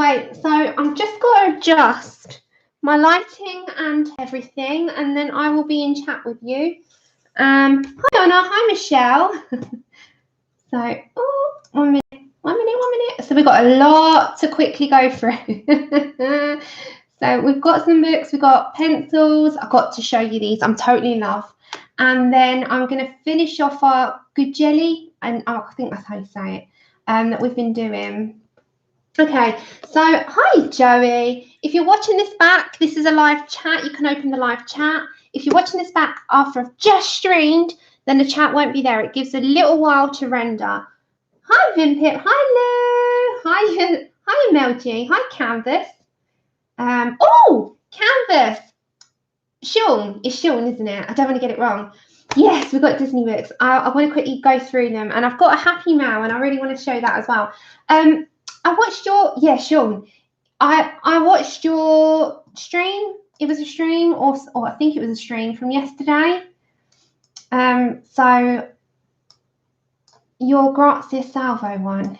Right, so I'm just going to adjust my lighting and everything, and then I will be in chat with you. Hi Donna, hi Michelle. So, oh, 1 minute. So we've got a lot to quickly go through. So we've got some books, we've got pencils. I've got to show you these. I'm totally in love. And then I'm going to finish off our Gugeli, and I think that's how you say it, that we've been doing. Okay, so hi Joey. If you're watching this back, this is a live chat. You can open the live chat. If you're watching this back after I've just streamed, then the chat won't be there. It gives a little while to render. Hi Vimpip. Hi Lou. Hi Melgy. Hi Canvas. Oh, Canvas. Sean. It's Sean, isn't it? I don't want to get it wrong. Yes, we've got Disney books. I want to quickly go through them, and I've got a Happy Mail, and I really want to show that as well. I watched your, Sean. I watched your stream. It was a stream, or I think it was a stream from yesterday. So your Grazia Salvo one,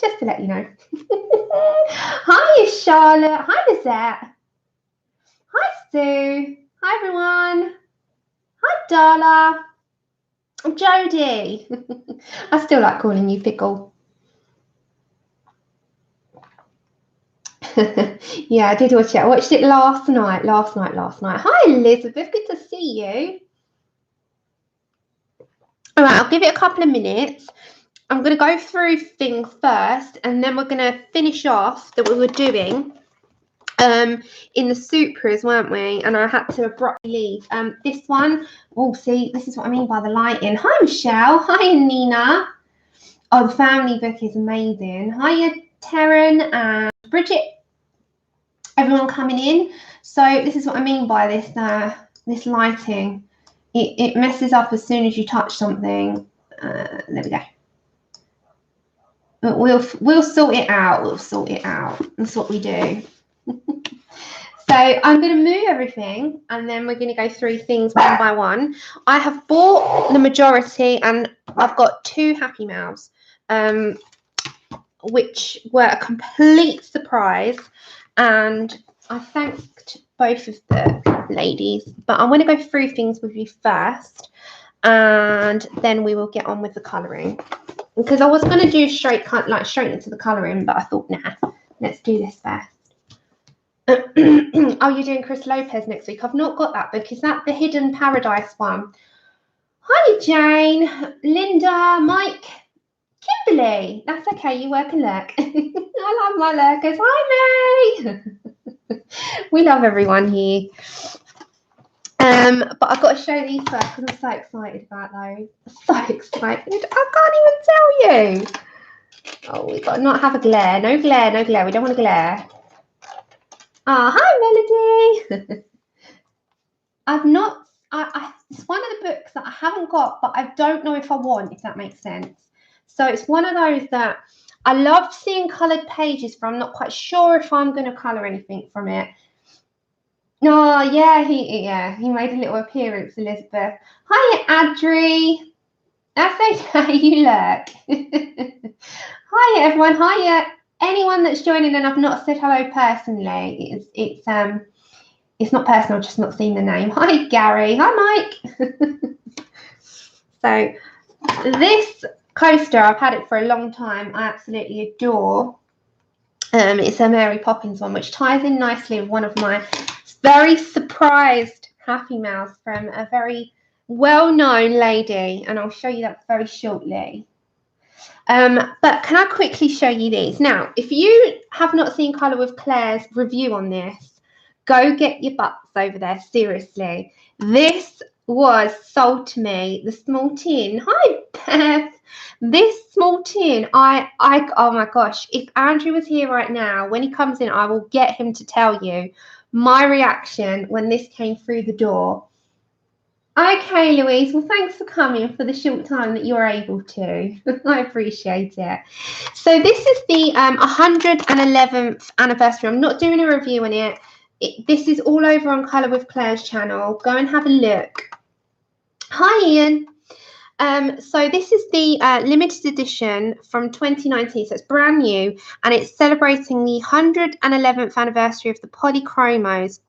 just to let you know. Hi, Charlotte. Hi, Lizette. Hi, Sue. Hi, everyone. Hi, Darla. Jodie. I still like calling you Pickle. Yeah, I did watch it. I watched it last night. Hi, Elizabeth. Good to see you. All right, I'll give it a couple of minutes. I'm going to go through things first, and then we're going to finish off that we were doing in the Supras, weren't we? And I had to abruptly leave. This one, oh, see, this is what I mean by the lighting. Hi, Michelle. Hi, Nina. Oh, the family book is amazing. Hiya, Taryn and Bridget. Everyone coming in. So this is what I mean by this this lighting. It messes up as soon as you touch something. There we go. But we'll sort it out. We'll sort it out. That's what we do. So I'm going to move everything, and then we're going to go through things one by one. I have bought the majority, and I've got 2 Happy Mails, which were a complete surprise. And I thanked both of the ladies, but I want to go through things with you first, and then we will get on with the colouring. Because I was going to do straight into the colouring, but I thought, nah, let's do this first. Oh, you're doing Chris Lopez next week. I've not got that book. Is that the Hidden Paradise one? Hi, Jane, Linda, Mike, Kimberly. That's okay. You work and lurk. I love my lurkers. Hi, May. We love everyone here. But I've got to show these first because I'm so excited about those. I'm so excited. I can't even tell you. Oh, we've got to not have a glare. No glare, no glare. We don't want to glare. Hi, Melody. It's one of the books that I haven't got, but I don't know if I want, if that makes sense. So it's one of those that I love seeing coloured pages from. I'm not quite sure if I'm going to colour anything from it. Oh, yeah, he made a little appearance, Elizabeth. Hiya, Adri. That's okay, you lurk. Hiya, everyone. Hiya, anyone that's joining and I've not said hello personally. It's not personal, just not seen the name. Hi, Gary. Hi, Mike. So this coaster, I've had it for a long time. I absolutely adore. It's a Mary Poppins one, which ties in nicely with one of my very surprised Happy Mails from a very well-known lady, and I'll show you that very shortly. But can I quickly show you these? Now, if you have not seen Colour with Claire's review on this, go get your butts over there, seriously. This was sold to me, the small tin. Hi, Beth. This small tin, oh my gosh, if Andrew was here right now, when he comes in, I will get him to tell you my reaction when this came through the door. Okay, Louise, well, thanks for coming for the short time that you're able to. I appreciate it. So this is the 111th anniversary. I'm not doing a review on it. This is all over on Colour with Claire's channel. Go and have a look. Hi, Ian. So this is the limited edition from 2019, so it's brand new, and it's celebrating the 111th anniversary of the Polychromos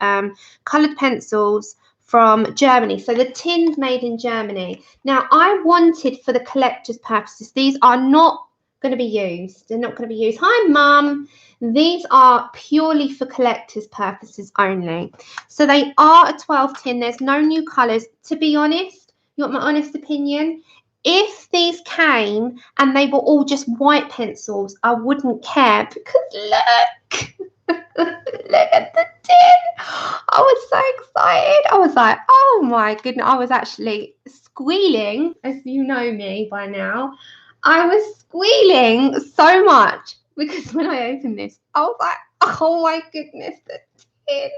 coloured pencils from Germany. So the tin's made in Germany. Now, I wanted, for the collector's purposes, these are not going to be used. They're not going to be used. Hi, Mum. These are purely for collector's purposes only. So they are a 12 tin. There's no new colours. To be honest, you want my honest opinion? If these came and they were all just white pencils, I wouldn't care, because look. Look at the tin. I was so excited. I was like, oh my goodness. I was actually squealing, as you know me by now. I was squealing so much because when I opened this, I was like, oh my goodness, the tin.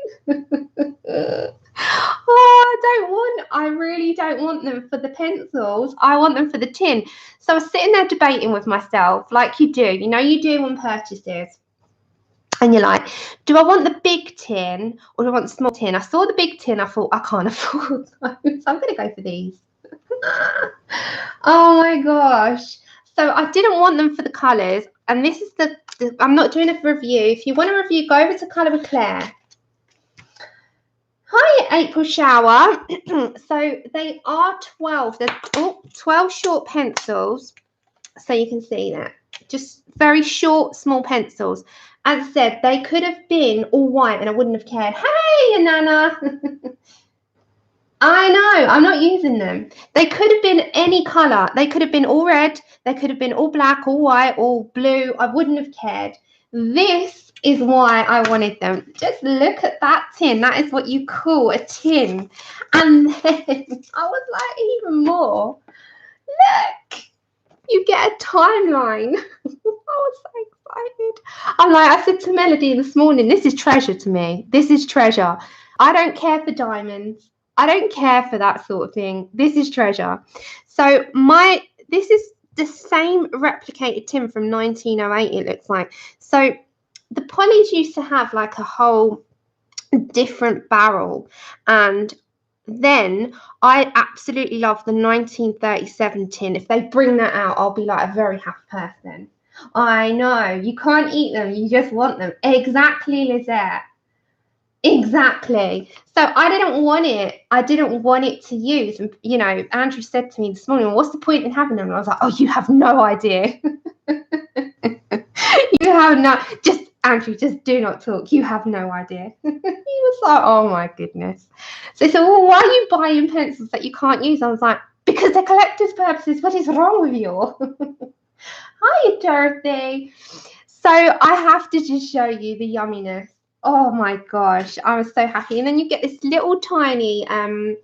I really don't want them for the pencils. I want them for the tin. So I was sitting there debating with myself, like you do. You know, you do on purchases. And you're like, do I want the big tin or do I want the small tin? I saw the big tin. I thought, I can't afford those. So I'm going to go for these. Oh, my gosh. So I didn't want them for the colours. And this is I'm not doing a review. If you want a review, go over to Colour with Claire. Hi, April Shower. So they are 12. They're 12 short pencils. So you can see that. Just very short, small pencils. As I said, they could have been all white and I wouldn't have cared. Hey, Nana. I know, I'm not using them. They could have been any colour. They could have been all red. They could have been all black, all white, all blue. I wouldn't have cared. This is why I wanted them. Just look at that tin. That is what you call a tin. And then I was like, even more. Look. You get a timeline. I was so excited. I said to Melody this morning, this is treasure to me. This is treasure. I don't care for diamonds. I don't care for that sort of thing. This is treasure. So this is the same replicated tin from 1908, it looks like. So the Polys used to have like a whole different barrel, and then I absolutely love the 1937 tin. If they bring that out, I'll be like a very happy person. I know, you can't eat them, you just want them. Exactly, Lizette. Exactly. So I didn't want it. I didn't want it to use. And, you know, Andrew said to me this morning, what's the point in having them? And I was like, oh, you have no idea. You have no, just Andrew, just do not talk. You have no idea. He was like, oh my goodness. So he said, well, why are you buying pencils that you can't use? I was like, because they're collector's purposes. What is wrong with you? Hi, Dorothy. So I have to just show you the yumminess. Oh my gosh, I was so happy. And then you get this little tiny, I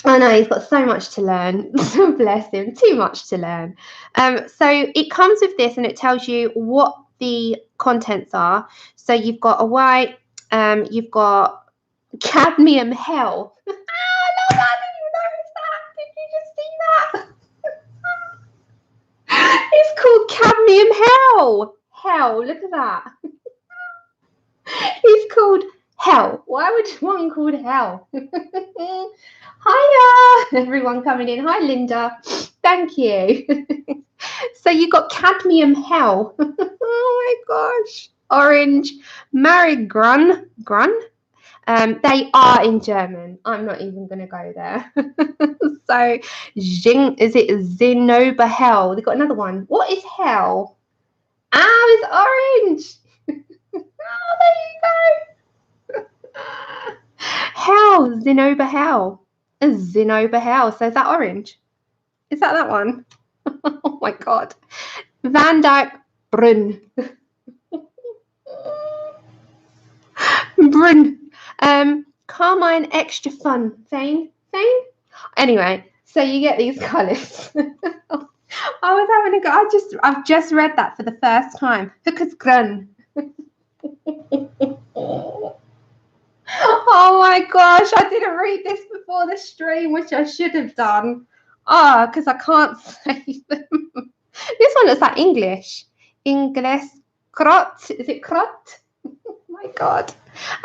know he's got so much to learn. Bless him, too much to learn. So it comes with this and it tells you what the contents are. So you've got a white, you've got cadmium hell. I love that. I didn't notice that. Did you just see that? It's called cadmium hell. Hell, look at that. It's called hell. Why would one called hell? Hiya, everyone coming in. Hi, Linda. Thank you. So you got cadmium hell. Oh my gosh. Orange Marigrun. They are in German. I'm not even going to go there. So is it Zinnober hell? They've got another one. What is hell? It's orange. Oh, there you go. Hell, Zinnober hell. Zinnober hell. So is that orange? Is that one? Oh my god. Van Dyke Brun. Brun. Carmine Extra Fun. Fane? Anyway, so you get these colours. I was having a go. I've just read that for the first time. Hooker's Grun. Oh my gosh, I didn't read this before the stream, which I should have done. Because I can't say them. This one looks like English. Ingles Krot. Is it Krot? Oh my god.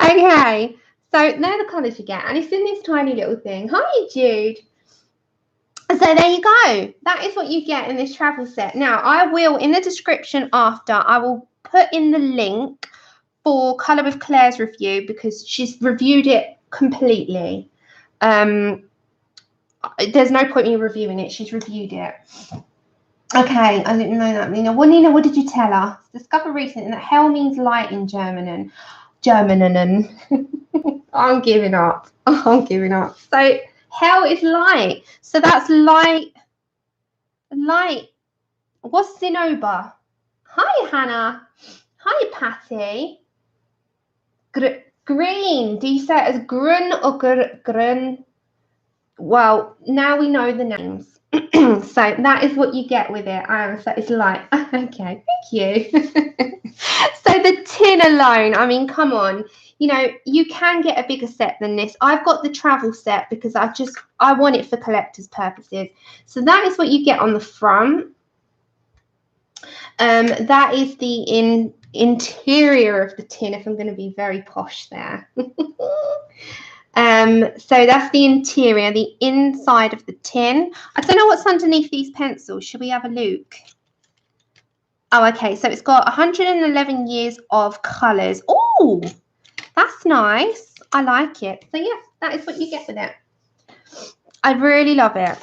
Okay, so they're the colours you get, and it's in this tiny little thing. Hi, Jude. So So there you go. That is what you get in this travel set. Now, I will, in the description after, I will put in the link for Colour with Claire's review because she's reviewed it completely. There's no point in me reviewing it. She's reviewed it. Okay, I didn't know that, Nina. Well, Nina, what did you tell us? Discovered recently that hell means light in German. I'm giving up. I'm giving up. So hell is light. So that's light. Light. What's Zinnober? Hi, Hannah. Hi, Patty. Green. Do you say it as grun or grun? Well, now we know the names. So that is what you get with it. So it's light. Okay, thank you. So the tin alone, I mean, come on. You know, you can get a bigger set than this. I've got the travel set because I want it for collector's purposes. So that is what you get on the front. That is the interior of the tin, if I'm going to be very posh there. So that's the interior, the inside of the tin. I don't know what's underneath these pencils. Should we have a look? Oh, okay. So it's got 111 years of colours. Oh, that's nice. I like it. So yes, that is what you get with it. I really love it.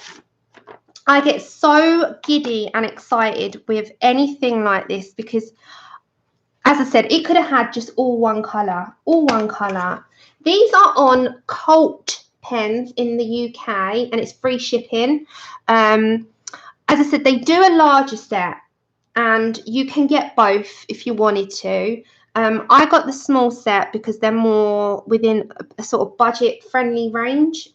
I get so giddy and excited with anything like this because, as I said, it could have had just all one colour, These are on Cult pens in the UK and it's free shipping. As I said, they do a larger set and you can get both if you wanted to. I got the small set because they're more within a sort of budget-friendly range.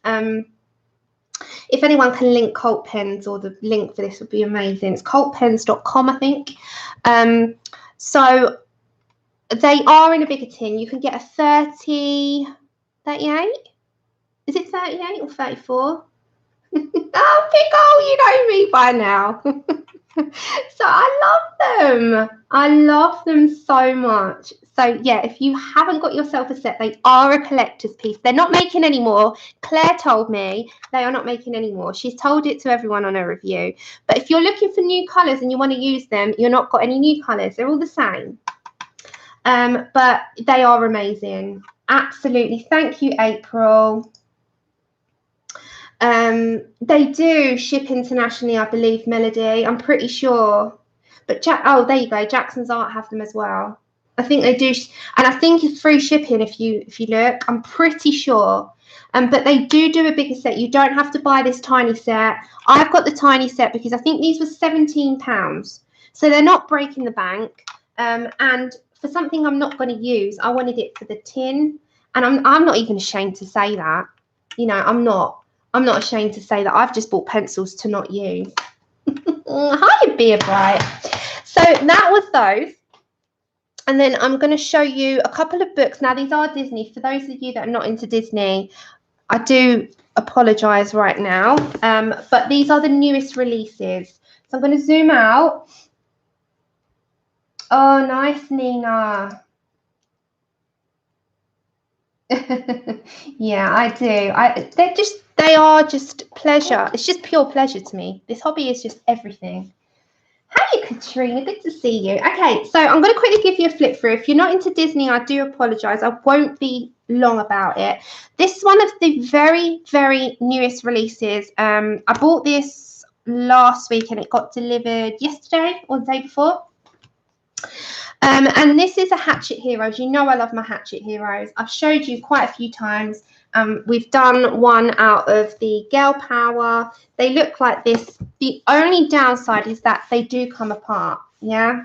If anyone can link Cult pens, or the link for this would be amazing. It's cultpens.com, I think. So they are in a bigger tin. You can get a 38? Is it 38 or 34? Oh, Pickle, you know me by now. So I love them. I love them so much. So yeah, if you haven't got yourself a set, they are a collector's piece. They're not making any more. Claire told me they are not making any more. She's told it to everyone on her review. But if you're looking for new colours and you want to use them, you're not got any new colours. They're all the same. But they are amazing. Absolutely. Thank you, April. They do ship internationally, I believe, Melody. I'm pretty sure. But oh, there you go. Jackson's Art have them as well. I think they do, and I think it's free shipping if you look. I'm pretty sure. But they do a bigger set. You don't have to buy this tiny set. I've got the tiny set because I think these were £17. So they're not breaking the bank. And for something I'm not going to use, I wanted it for the tin. And I'm not even ashamed to say that. You know, I'm not ashamed to say that I've just bought pencils to not use. Hi, Beer Bright. So that was those. And then I'm going to show you a couple of books. Now, these are Disney. For those of you that are not into Disney, I do apologise right now. But these are the newest releases. So I'm going to zoom out. Oh, nice, Nina. Yeah, I do. They are just pleasure. It's just pure pleasure to me. This hobby is just everything. Hi, Katrina. Good to see you. Okay, so I'm going to quickly give you a flip through. If you're not into Disney, I do apologise. I won't be long about it. This is one of the very, very newest releases. I bought this last week and it got delivered yesterday or the day before. And this is a Hachette Heroes. You know I love my Hachette Heroes. I've showed you quite a few times. We've done one out of the Girl Power. They look like this. The only downside is that they do come apart. Yeah.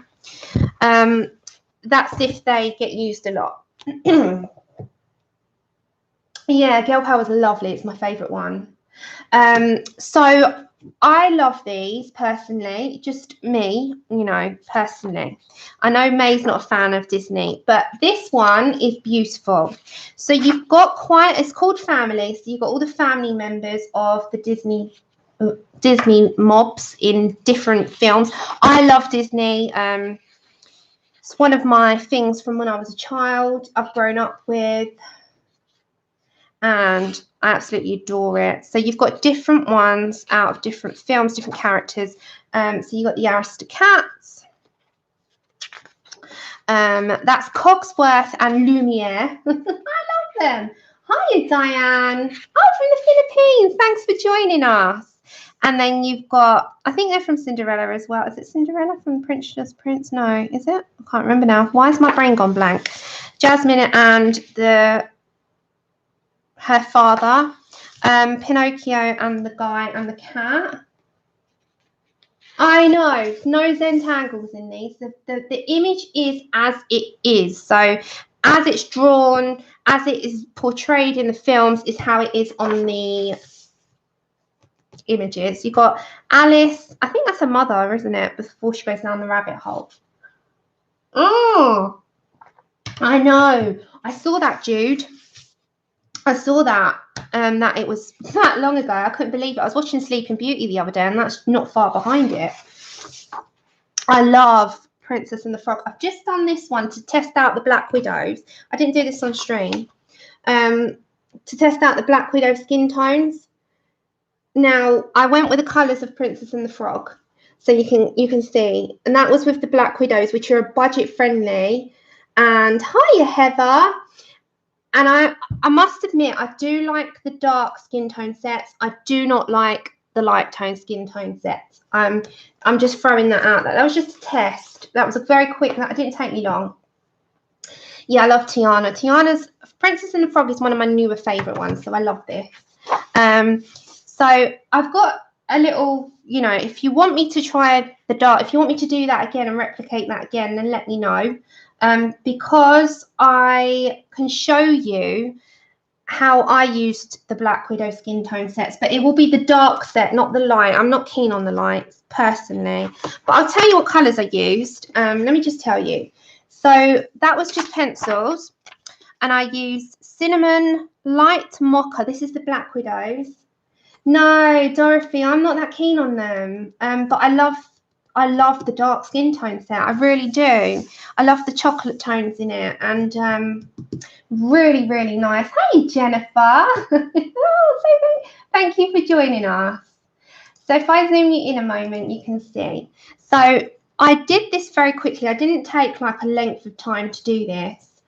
That's if they get used a lot. Yeah, Girl Power is lovely. It's my favourite one. So I love these personally, just me, you know, personally. I know May's not a fan of Disney, but this one is beautiful. So you've got it's called Family. So you've got all the family members of the Disney mobs in different films. I love Disney. It's one of my things from when I was a child. I've grown up with. and I absolutely adore it. So you've got different ones out of different films, different characters. So you've got the Aristocats. That's Cogsworth and Lumiere. I love them. Hiya, Diane. Oh, from the Philippines. Thanks for joining us. And then you've got, I think they're from Cinderella as well. Is it Cinderella from Princess Prince? No, is it? I can't remember now. Why has my brain gone blank? Jasmine and her father, Pinocchio and the guy and the cat. I know, no Zentangles in these. The image is as it is. So as it's drawn, as it is portrayed in the films, is how it is on the images. You've got Alice, I think that's her mother, isn't it? Before she goes down the rabbit hole. Oh, I know. I saw that, Jude. I saw that. That it was that long ago. I couldn't believe it. I was watching Sleeping Beauty the other day, and that's not far behind it. I love Princess and the Frog. I've just done this one to test out the Black Widows. I didn't do this on stream. To test out the Black Widow skin tones. Now, I went with the colours of Princess and the Frog, so you can see. And that was with the Black Widows, which are budget friendly. And hiya, Heather. And I must admit, I do like the dark skin tone sets. I do not like the light tone skin tone sets. I'm just throwing that out there. That was just a test. That was a very quick, that didn't take me long. Yeah, I love Tiana. Tiana's Princess and the Frog is one of my newer favourite ones, so I love this. So I've got a little, you know, if you want me to try the dark, if you want me to do that again and replicate that again, then let me know. Because I can show you how I used the Black Widow skin tone sets, but it will be the dark set, not the light. I'm not keen on the lights personally, but I'll tell you what colours I used. Let me just tell you. So that was just pencils, and I used Cinnamon, Light Mocha. This is the Black Widows. No, Dorothy, I'm not that keen on them, but I love the dark skin tone set. I really do. I love the chocolate tones in it, and really, really nice. Hey, Jennifer. Thank you for joining us. So if I zoom you in a moment, you can see. So I did this very quickly. I didn't take like a length of time to do this,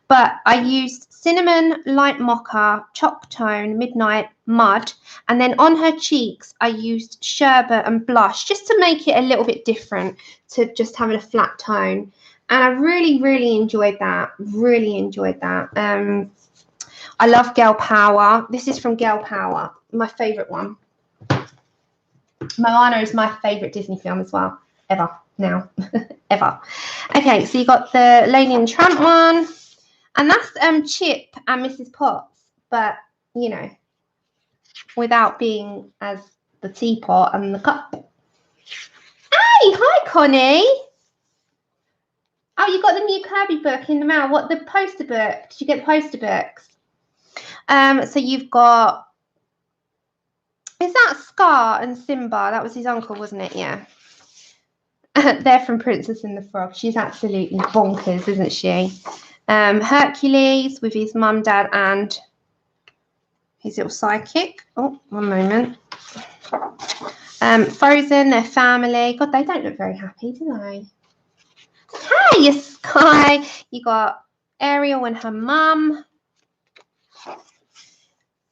but I used Cinnamon, Light Mocha, Chalk Tone, Midnight, Mud, and then on her cheeks I used Sherbet and Blush just to make it a little bit different to just having a flat tone. And I really, really enjoyed that. Really enjoyed that. I love Girl Power. This is from Girl Power, my favourite one. Moana is my favourite Disney film as well, ever, now, ever. Okay, so you got the Lady and the Tramp one. And that's Chip and Mrs. Potts, but, you know, without being as the teapot and the cup. Hey, hi, Connie. Oh, you got the new Kirby book in the mail. What, the poster book? Did you get the poster books? So you've got, is that Scar and Simba? That was his uncle, wasn't it? Yeah. They're from Princess and the Frog. She's absolutely bonkers, isn't she? Hercules with his mum, dad, and his little sidekick. Oh, one moment. Frozen, their family. God, they don't look very happy, do they? Hey, Sky. You got Ariel and her mum.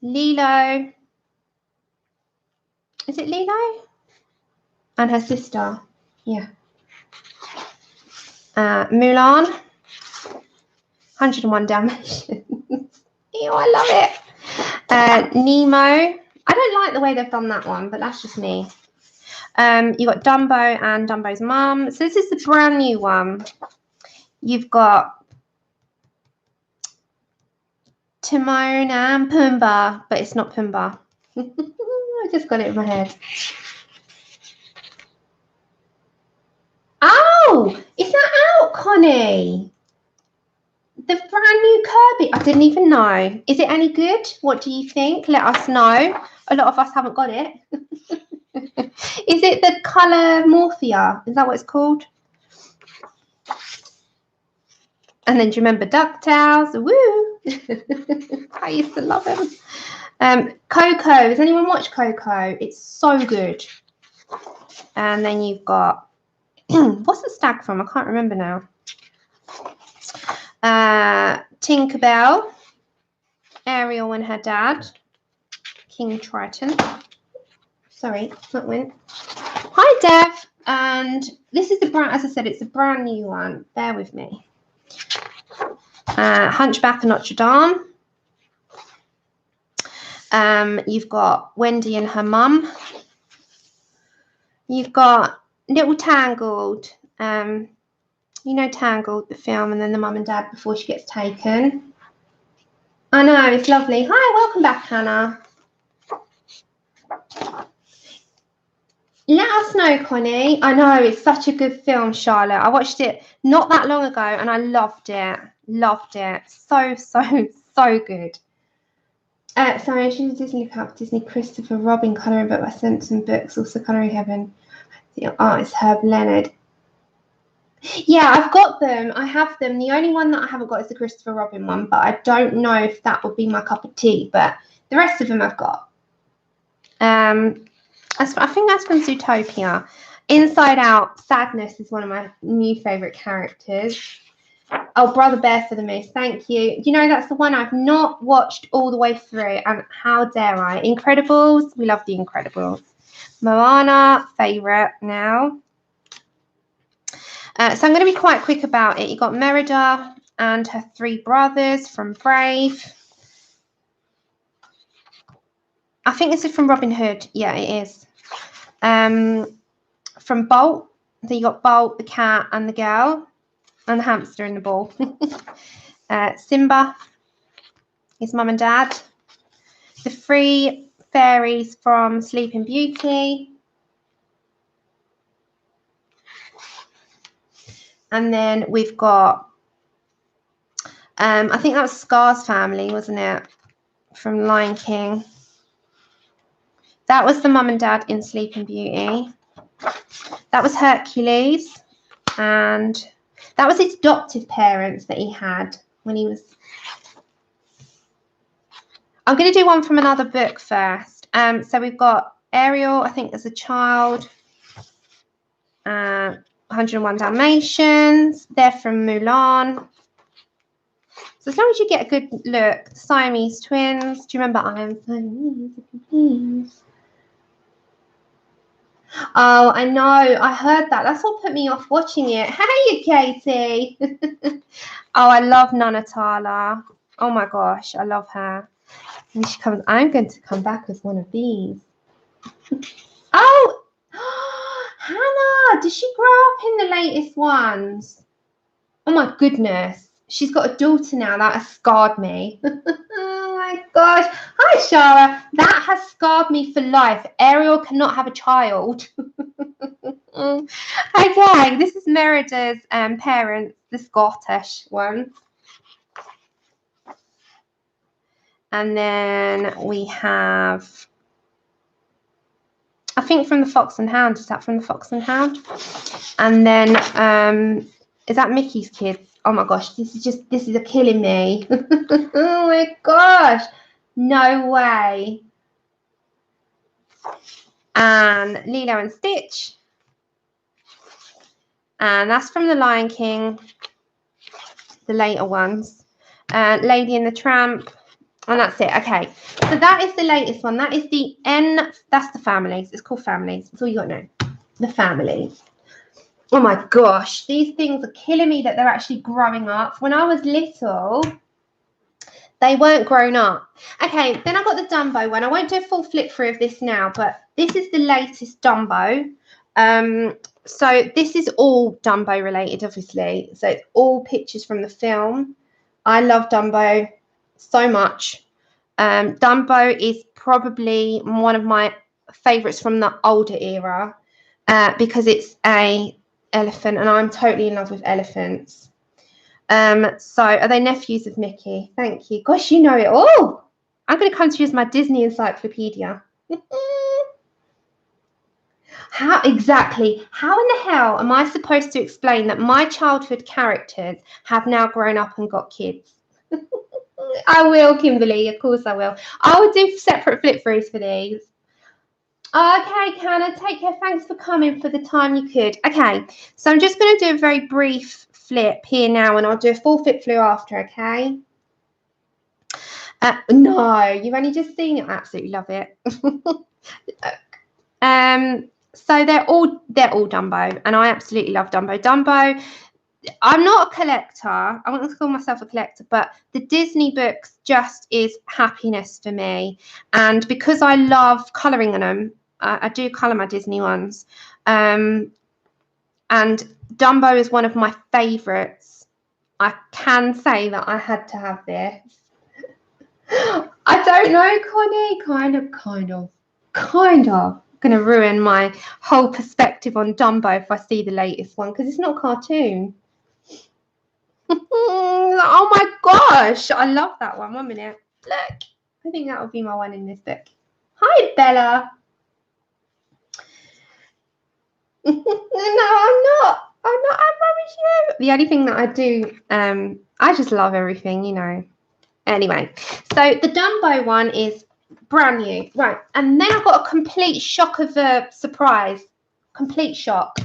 Lilo. Is it Lilo? And her sister. Yeah. Mulan. 101 Dalmatians. Ew, I love it. Nemo. I don't like the way they've done that one, but that's just me. You got Dumbo and Dumbo's mum. So this is the brand new one. You've got Timon and Pumbaa, but it's not Pumbaa. I just got it in my head. Oh, is that out, Connie? The brand new Kirby. I didn't even know. Is it any good? What do you think? Let us know. A lot of us haven't got it. Is it the colour Morphia? Is that what it's called? And then do you remember DuckTales? Woo! I used to love him. Coco. Has anyone watched Coco? It's so good. And then you've got what's the stag from? I can't remember now. Tinkerbell, Ariel and her dad, King Triton. Sorry, that went. Hi, Dev. And this is the brand, as I said, it's a brand new one. Bear with me. Hunchback of Notre Dame. You've got Wendy and her mum. You've got Little Tangled. You know Tangled, the film, and then the mum and dad before she gets taken. I know, it's lovely. Hi, welcome back, Hannah. Let us know, Connie. I know, it's such a good film, Charlotte. I watched it not that long ago and I loved it. Loved it. So, so good. Sorry, I should have Disney Cup, Disney Christopher Robin colouring book. I sent some books, also Colouring Heaven. The artist Herb Leonard. Yeah, I've got them. I have them. The only one that I haven't got is the Christopher Robin one, but I don't know if that would be my cup of tea. But the rest of them I've got. I think that's from Zootopia. Inside Out, Sadness is one of my new favourite characters. Oh, Brother Bear for the Moose, thank you. You know, that's the one I've not watched all the way through, and how dare I? Incredibles, we love the Incredibles. Moana, favourite now. So I'm going to be quite quick about it. You've got Merida and her 3 brothers from Brave. I think this is from Robin Hood. Yeah, it is. From Bolt. So you got Bolt, the cat, and the girl, and the hamster and the ball. Simba, his mum and dad. The 3 fairies from Sleeping Beauty. And then we've got, I think that was Scar's family, wasn't it? From Lion King. That was the mum and dad in Sleeping Beauty. That was Hercules. And that was his adoptive parents that he had when he was... I'm going to do one from another book first. So we've got Ariel, I think, as a child. 101 Dalmatians. They're from Mulan. So as long as you get a good look. Siamese twins. Do you remember I Am Siamese? Oh, I know. I heard that. That's what put me off watching it. Hey, Katie. Oh, I love Nanatala. Oh my gosh, I love her. And she comes. I'm going to come back as one of these. Oh, Hannah. Did she grow up in the latest ones? Oh my goodness. She's got a daughter now. That has scarred me. Oh my gosh. Hi, Shara. That has scarred me for life. Ariel cannot have a child. Okay, this is Merida's parents, the Scottish ones. And then we have, I think from the Fox and Hound. Is that from the Fox and Hound? And then, is that Mickey's kids? Oh my gosh, this is killing me. Oh my gosh, no way. And Lilo and Stitch. And that's from the Lion King, the later ones. Lady and the Tramp. And that's it. Okay, so that is the latest one. That is the N. That's the families. It's called Families. That's all you got to know. The Families. Oh my gosh, these things are killing me that they're actually growing up. When I was little, they weren't grown up. Okay, then I got the Dumbo one. I won't do a full flip through of this now, but this is the latest Dumbo. So this is all Dumbo related, obviously. So it's all pictures from the film. I love Dumbo so much. Dumbo is probably one of my favorites from the older era because it's a elephant and I'm totally in love with elephants. So are they nephews of Mickey? Thank you. Gosh, you know it all. I'm going to come to you as my Disney encyclopedia. How in the hell am I supposed to explain that my childhood characters have now grown up and got kids? I will, Kimberly. Of course I will. I will do separate flip throughs for these. Okay, Canna, take care. Thanks for coming for the time you could. Okay, so I'm just going to do a very brief flip here now, and I'll do a full flip through after, okay? No, you've only just seen it. I absolutely love it. So they're all Dumbo, and I absolutely love Dumbo. Dumbo, I'm not a collector. I wouldn't call myself a collector, but the Disney books just is happiness for me. And because I love colouring on them, I do colour my Disney ones. And Dumbo is one of my favourites. I can say that I had to have this. I don't know, Connie. Kind of. Going to ruin my whole perspective on Dumbo if I see the latest one, because it's not a cartoon. Oh my gosh, I love that one. 1 minute. Look, I think that would be my one in this book. Hi, Bella. No, I'm not. I promise you. The only thing that I do, I just love everything, you know. Anyway, so the Dumbo one is brand new. Right, and then I got a complete shock of a surprise. Complete shock.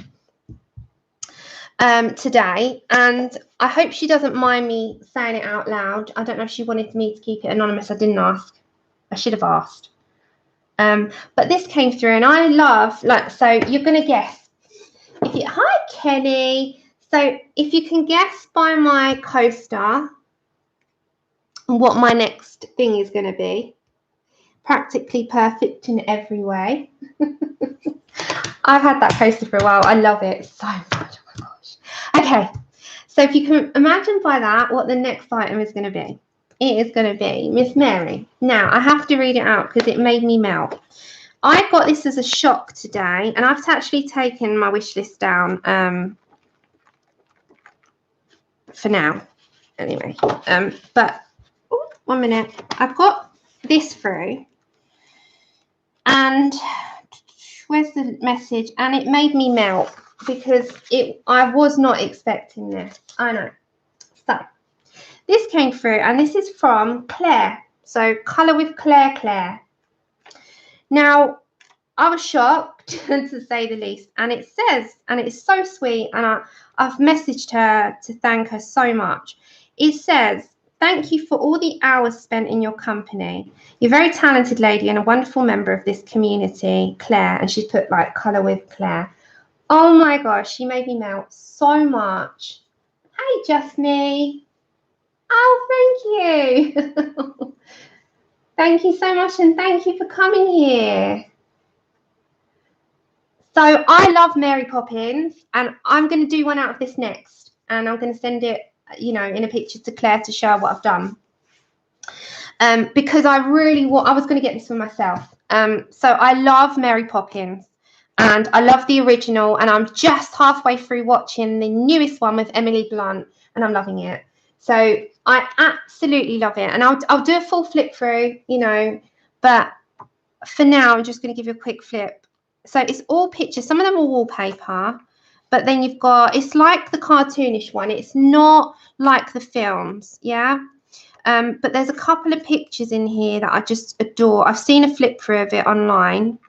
Today, and I hope she doesn't mind me saying it out loud. I don't know if she wanted me to keep it anonymous. I didn't ask. I should have asked. But this came through, and I love, like, so you're going to guess. Hi, Kenny. So if you can guess by my coaster what my next thing is going to be, practically perfect in every way. I've had that coaster for a while. I love it so much. Okay, so if you can imagine by that what the next item is going to be. It is going to be Miss Mary. Now, I have to read it out because it made me melt. I got this as a shock today, and I've actually taken my wish list down for now. Anyway, but 1 minute. I've got this through, and where's the message? And it made me melt. Because I was not expecting this. I know. So this came through, and this is from Claire. So Colour with Claire. Now, I was shocked to say the least, and it says, and it's so sweet, and I've messaged her to thank her so much. It says, "Thank you for all the hours spent in your company. You're a very talented lady and a wonderful member of this community, Claire." And she's put like Colour with Claire. Oh my gosh, she made me melt so much. Hey, Just Me. Oh, thank you. Thank you so much, and thank you for coming here. So I love Mary Poppins, and I'm going to do one out of this next, and I'm going to send it, you know, in a picture to Claire to show what I've done. Because I was going to get this for myself. So I love Mary Poppins. And I love the original, and I'm just halfway through watching the newest one with Emily Blunt, and I'm loving it. So I absolutely love it, and I'll do a full flip through, you know, but for now I'm just going to give you a quick flip. So it's all pictures. Some of them are wallpaper, but then you've got, it's like the cartoonish one. It's not like the films, yeah. But there's a couple of pictures in here that I just adore. I've seen a flip through of it online.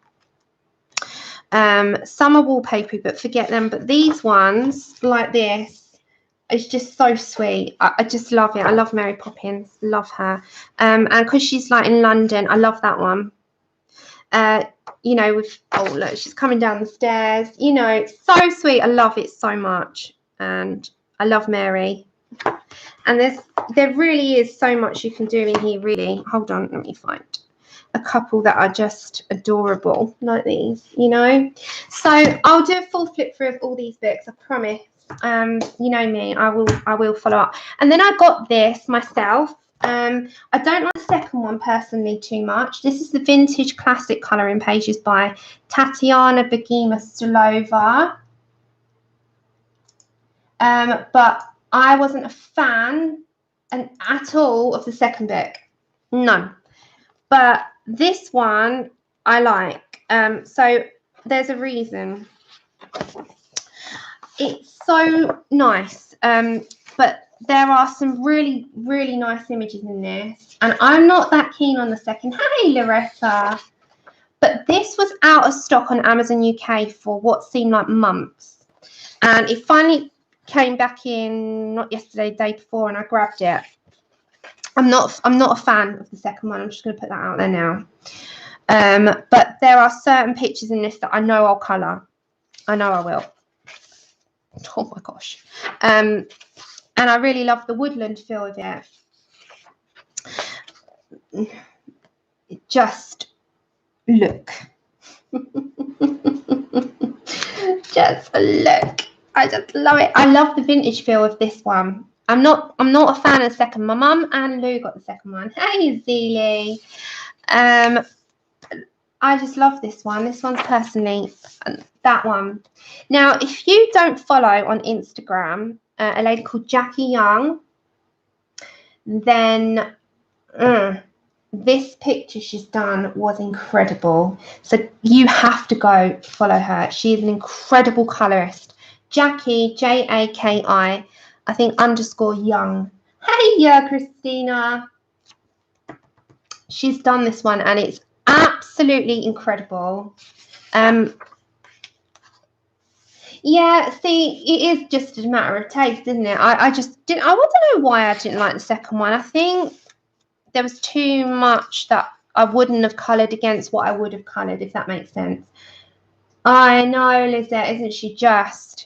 Some are wallpaper, but forget them. But these ones, like this, is just so sweet. I just love it. I love Mary Poppins. Love her. And because she's like in London, I love that one. You know, with, oh look, she's coming down the stairs. You know, it's so sweet. I love it so much, and I love Mary. And there really is so much you can do in here. Really, hold on, let me find a couple that are just adorable, like these, you know. So I'll do a full flip through of all these books, I promise. You know me, I will follow up. And then I got this myself. I don't like the second one personally too much. This is the Vintage Classic Colouring Pages by Tatiana, Bogema, Stolova. But I wasn't a fan at all of the second book. None. But this one I like. So there's a reason. It's so nice. But there are some really, really nice images in this. And I'm not that keen on the second. Hey, Loretta. But this was out of stock on Amazon UK for what seemed like months. And it finally came back in, not yesterday, the day before, and I grabbed it. I'm not a fan of the second one. I'm just going to put that out there now. But there are certain pictures in this that I know I'll colour. I know I will. Oh my gosh. And I really love the woodland feel of it. Just look. Just look. I just love it. I love the vintage feel of this one. I'm not a fan of the second. My mum and Lou got the second one. Hey, Zeely. I just love this one. This one's personally that one. Now, if you don't follow on Instagram a lady called Jackie Young, then this picture she's done was incredible. So you have to go follow her. She is an incredible colorist. Jackie, Jaki, I think _Young. Hey, yeah, Christina. She's done this one and it's absolutely incredible. Yeah, see, it is just a matter of taste, isn't it? I just didn't. I want to know why I didn't like the second one. I think there was too much that I wouldn't have coloured against what I would have coloured, if that makes sense. I know, Lizette, isn't she just?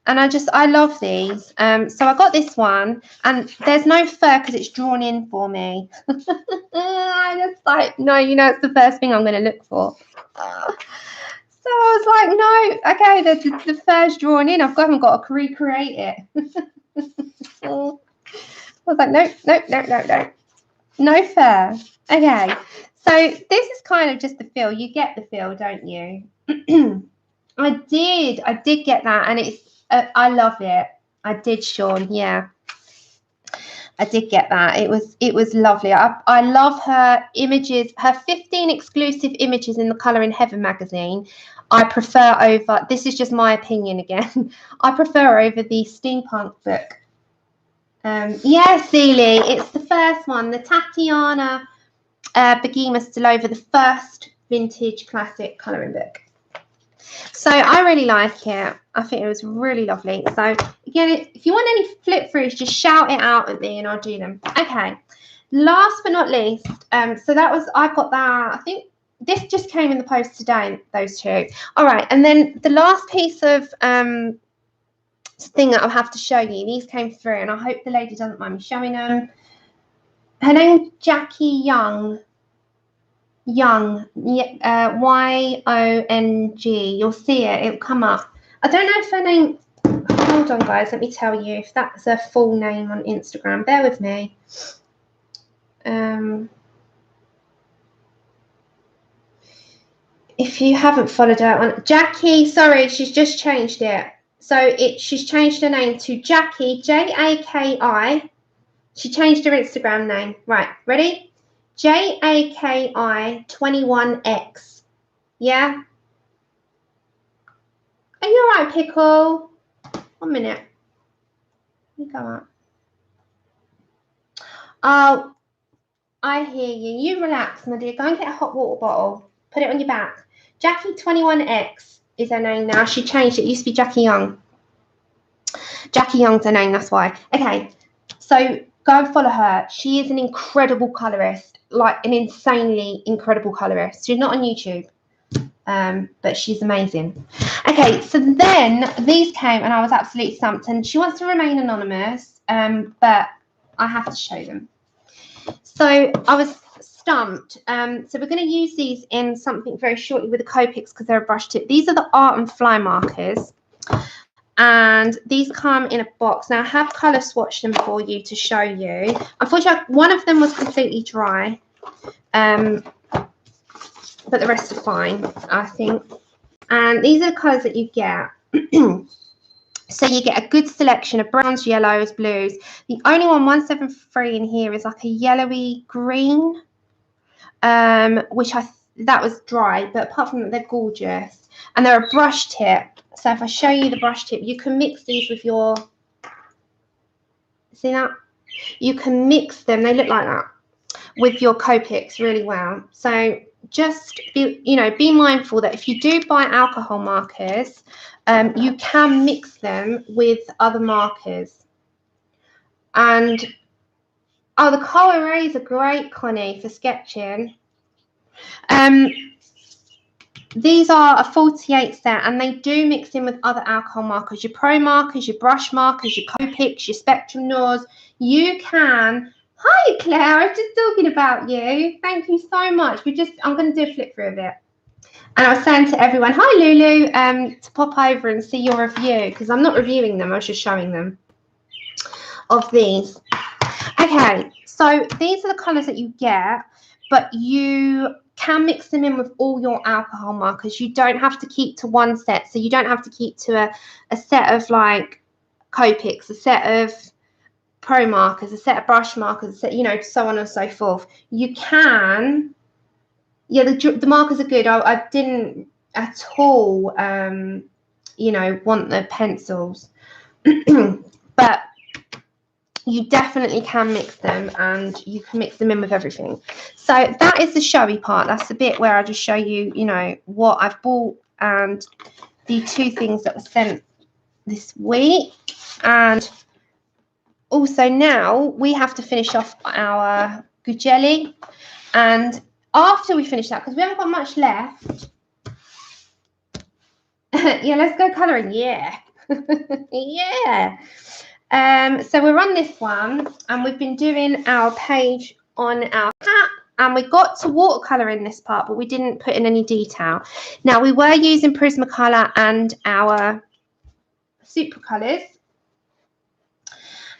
And I love these. So I got this one, and there's no fur because it's drawn in for me. I just like, no, you know, it's the first thing I'm going to look for. So I was like, no, okay, the fur's drawn in. I've got to recreate it. I was like, no. No fur. Okay. So this is kind of just the feel. You get the feel, don't you? I did get that, and it's I love it. I did, Sean. Yeah. I did get that. It was lovely. I love her images, her 15 exclusive images in the Colour in Heaven magazine. I prefer over, this is just my opinion again, I prefer over the steampunk book. Yeah, Seeley, it's the first one, the Tatiana Bogema Stolova, the first vintage classic colouring book. So I really like it. I think it was really lovely. So again, if you want any flip throughs, just shout it out at me and I'll do them. Okay. Last but not least, so that was, I got that, I think this just came in the post today, those two. All right. And then the last piece of thing that I'll have to show you, these came through and I hope the lady doesn't mind me showing them. Her name's Jackie Young. Young, Yong. You'll see it. It'll come up. I don't know if her name. Hold on, guys. Let me tell you if that's her full name on Instagram. Bear with me. If you haven't followed her on Jackie, sorry, she's just changed it. So she's changed her name to Jackie, Jaki. She changed her Instagram name. Right, ready? Jaki21X. Yeah? Are you alright, Pickle? 1 minute. Let me go up. Oh, I hear you. You relax, my dear. Go and get a hot water bottle. Put it on your back. Jaki21X is her name now. She changed it. It used to be Jackie Young. Jackie Young's her name, that's why. Okay, so go and follow her. She is an incredible colorist, like an insanely incredible colorist. She's not on YouTube, but she's amazing. Okay, so then these came and I was absolutely stumped, and she wants to remain anonymous, but I have to show them. So I was stumped. So we're going to use these in something very shortly with the Copics because they're a brush tip. These are the Art and Fly markers. And these come in a box. Now I have colour swatched them for you to show you. Unfortunately, one of them was completely dry, but the rest are fine, I think. And these are the colours that you get. So you get a good selection of browns, yellows, blues. The only one 173 in here is like a yellowy green, which that was dry, but apart from that, they're gorgeous. And they're a brush tip. So if I show you the brush tip, you can mix these with your See that? You can mix them, they look like that, with your Copics really well. So just be mindful that if you do buy alcohol markers, you can mix them with other markers. And oh, the Colorés are great, Connie, for sketching. These are a 48 set, and they do mix in with other alcohol markers, your pro markers, your brush markers, your Copics, your Spectrum Noirs. You can. Hi, Claire. I was just talking about you. Thank you so much. I'm going to do a flip through of it. And I was saying to everyone, hi, Lulu, to pop over and see your review, because I'm not reviewing them. I was just showing them of these. Okay, so these are the colours that you get, but you can mix them in with all your alcohol markers. You don't have to keep to one set. So you don't have to keep to a set of like Copics, a set of pro markers, a set of brush markers, a set, so on and so forth. You can, yeah, the markers are good. I didn't at all, want the pencils, but you definitely can mix them, and you can mix them in with everything. So that is the showy part. That's the bit where I just show you, what I've bought and the two things that were sent this week. And also now we have to finish off our Gugeli. And after we finish that, because we haven't got much left. Yeah, let's go colouring. Yeah. Yeah. So we're on this one, and we've been doing our page on our cat, and we got to watercolour in this part, but we didn't put in any detail. Now, we were using Prismacolor and our Supracolors,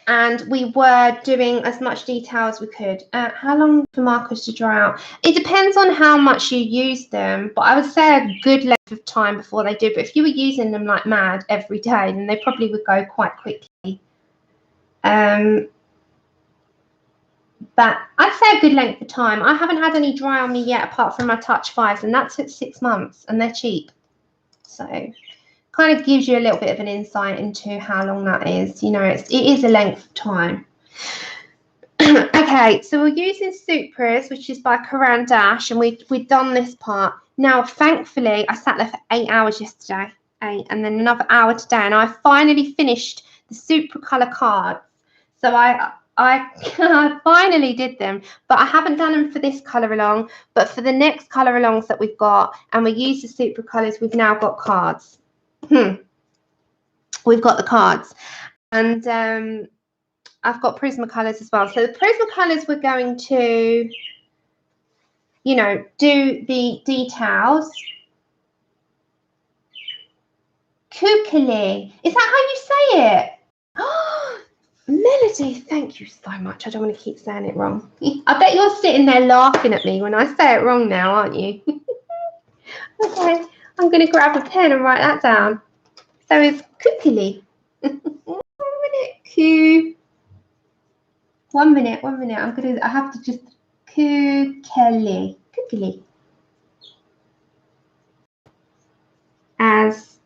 and we were doing as much detail as we could. How long for markers to dry out? It depends on how much you use them, but I would say a good length of time before they do. But if you were using them like mad every day, then they probably would go quite quickly. But I'd say a good length of time. I haven't had any dry on me yet, apart from my Touch 5s, and that took 6 months, and they're cheap. So kind of gives you a little bit of an insight into how long that is. It is a length of time. Okay, so we're using Supras, which is by Karan Dash, and we've done this part. Now, thankfully, I sat there for 8 hours yesterday, and then another hour today, and I finally finished the Supracolor cards. So I finally did them, but I haven't done them for this colour along, but for the next colour alongs that we've got, and we use the Supracolors, we've now got cards. We've got the cards, and I've got Prismacolors as well. So the Prismacolors, we're going to, do the details. Gugeli, is that how you say it? Melody, thank you so much. I don't want to keep saying it wrong. I bet you're sitting there laughing at me when I say it wrong now, aren't you? Okay, I'm going to grab a pen and write that down. So it's Gugeli. 1 minute. I have to just Gugeli. As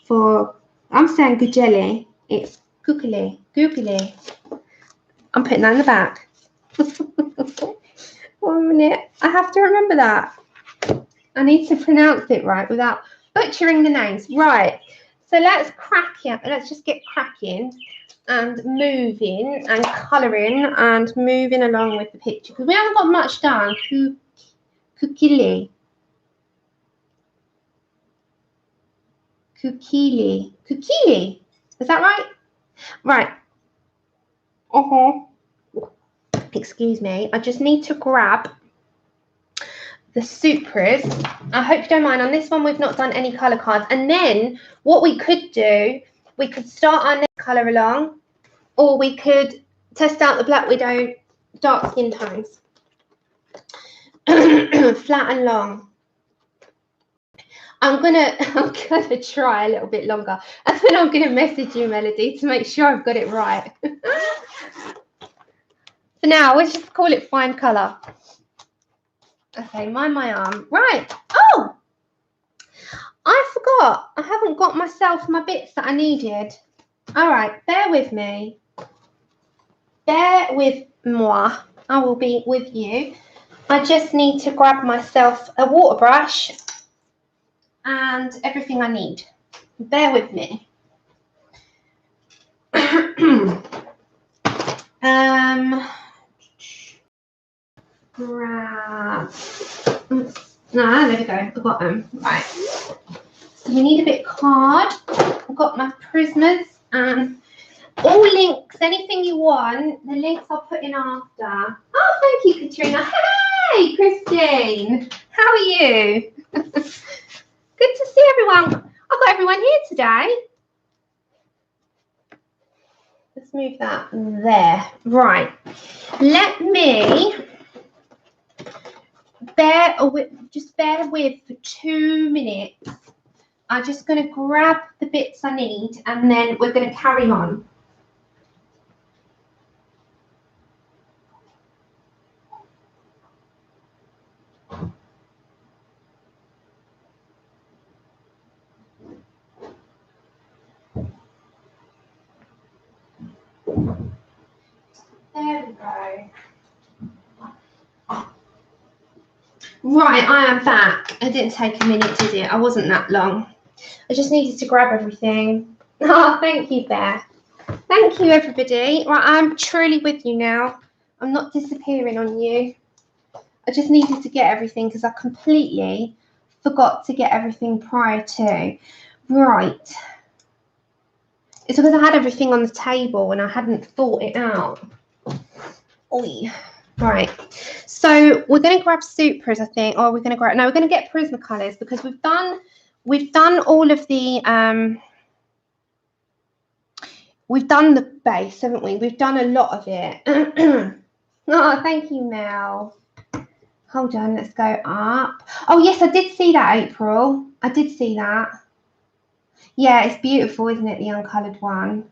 for, I'm saying Gugeli, it's Gugeli. I'm putting that in the back. 1 minute. I have to remember that. I need to pronounce it right without butchering the names. Right. So let's let's just get cracking and moving and colouring and moving along with the picture, because we haven't got much done. Gugeli. Is that right? Right. Excuse me. I just need to grab the Supras. I hope you don't mind. On this one, we've not done any colour cards. And then what we could do, we could start our next colour along, or we could test out the Black Widow dark skin tones. Flat and long. I'm gonna try a little bit longer, and then I'm gonna message you, Melody, to make sure I've got it right. For now, we'll just call it fine colour. Okay, mind my arm. Right. Oh, I forgot. I haven't got myself my bits that I needed. All right, bear with me. bear with moi. I will be with you. I just need to grab myself a water brush and everything I need. Bear with me. Grab. No, there we go. I've got them. Right. So we need a bit of card. I've got my Prismas and all links. Anything you want, the links I'll put in after. Oh, thank you, Katrina. Hey, Christine. How are you? Good to see everyone. I've got everyone here today. Let's move that there. Right. Let me just bear with for 2 minutes. I'm just going to grab the bits I need and then we're going to carry on. There we go. Right, I am back. It didn't take a minute, did it? I wasn't that long. I just needed to grab everything. Oh, thank you, Bear. Thank you, everybody. Right, I'm truly with you now. I'm not disappearing on you. I just needed to get everything because I completely forgot to get everything prior to. Right. It's because I had everything on the table and I hadn't thought it out. Oi. Right. So we're going to grab Supras, I think. Or we're going to grab... No, we're going to get Prismacolors because we've done all of the... We've done the base, haven't we? We've done a lot of it. Oh, thank you, Mel. Hold on, let's go up. Oh, yes, I did see that, April. I did see that. Yeah, it's beautiful, isn't it, the uncoloured one?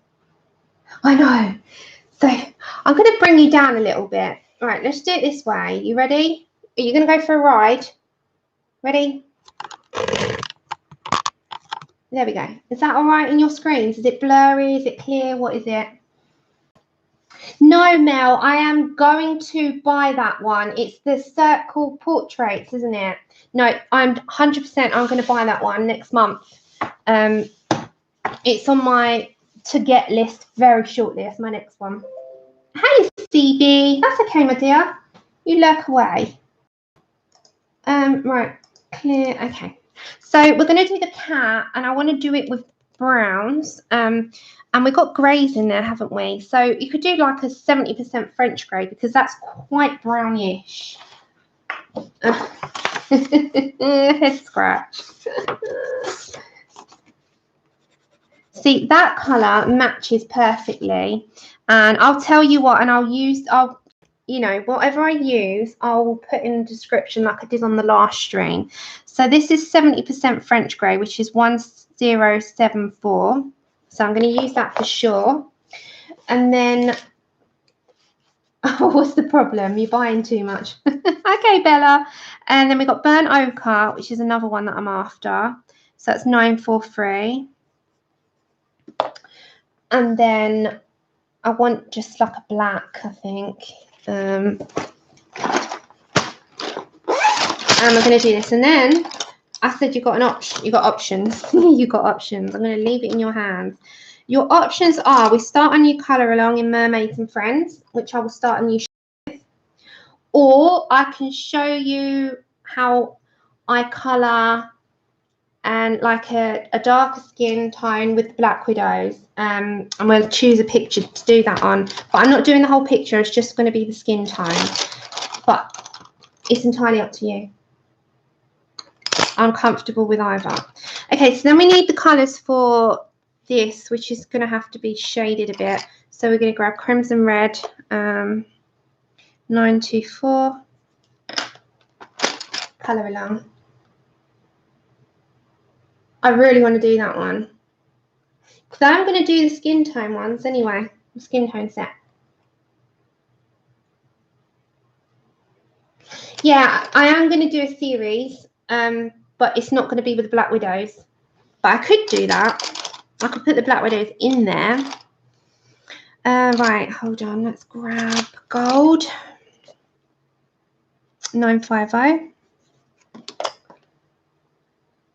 I know. So I'm going to bring you down a little bit. All right, let's do it this way. You ready? Are you going to go for a ride? Ready? There we go. Is that all right in your screens? Is it blurry? Is it clear? What is it? No, Mel, I am going to buy that one. It's the circle portraits, isn't it? No, I'm 100%. I'm going to buy that one next month. It's on my to-get list very shortly. That's my next one. Hey, Stevie. That's okay, my dear. You lurk away. Right. Clear. Okay. So we're going to do the cat, and I want to do it with browns. And we've got greys in there, haven't we? So you could do like a 70% French grey because that's quite brownish. Head scratch. See, that colour matches perfectly. And I'll tell you what, and you know, whatever I use, I'll put in the description like I did on the last stream. So this is 70% French grey, which is 1074. So I'm going to use that for sure. And then, oh, what's the problem? You're buying too much. Okay, Bella. And then we've got burnt ochre, which is another one that I'm after. So that's 943. And then I want just like a black, I think. And we're going to do this. And then I said you got an option. You got options. You got options. I'm going to leave it in your hands. Your options are, we start a new colour along in Mermaids and Friends, which I will start a new with. Or I can show you how I colour and like a darker skin tone with the Black Widows. I'm going to choose a picture to do that on. But I'm not doing the whole picture. It's just going to be the skin tone. But it's entirely up to you. I'm comfortable with either. Okay, so then we need the colours for this, which is going to have to be shaded a bit. So we're going to grab Crimson Red, 924, colour along. I really want to do that one. Because I'm going to do the skin tone ones anyway, the skin tone set. Yeah, I am going to do a series, but it's not going to be with the Black Widows. But I could do that. I could put the Black Widows in there. Right, hold on. Let's grab gold. 950.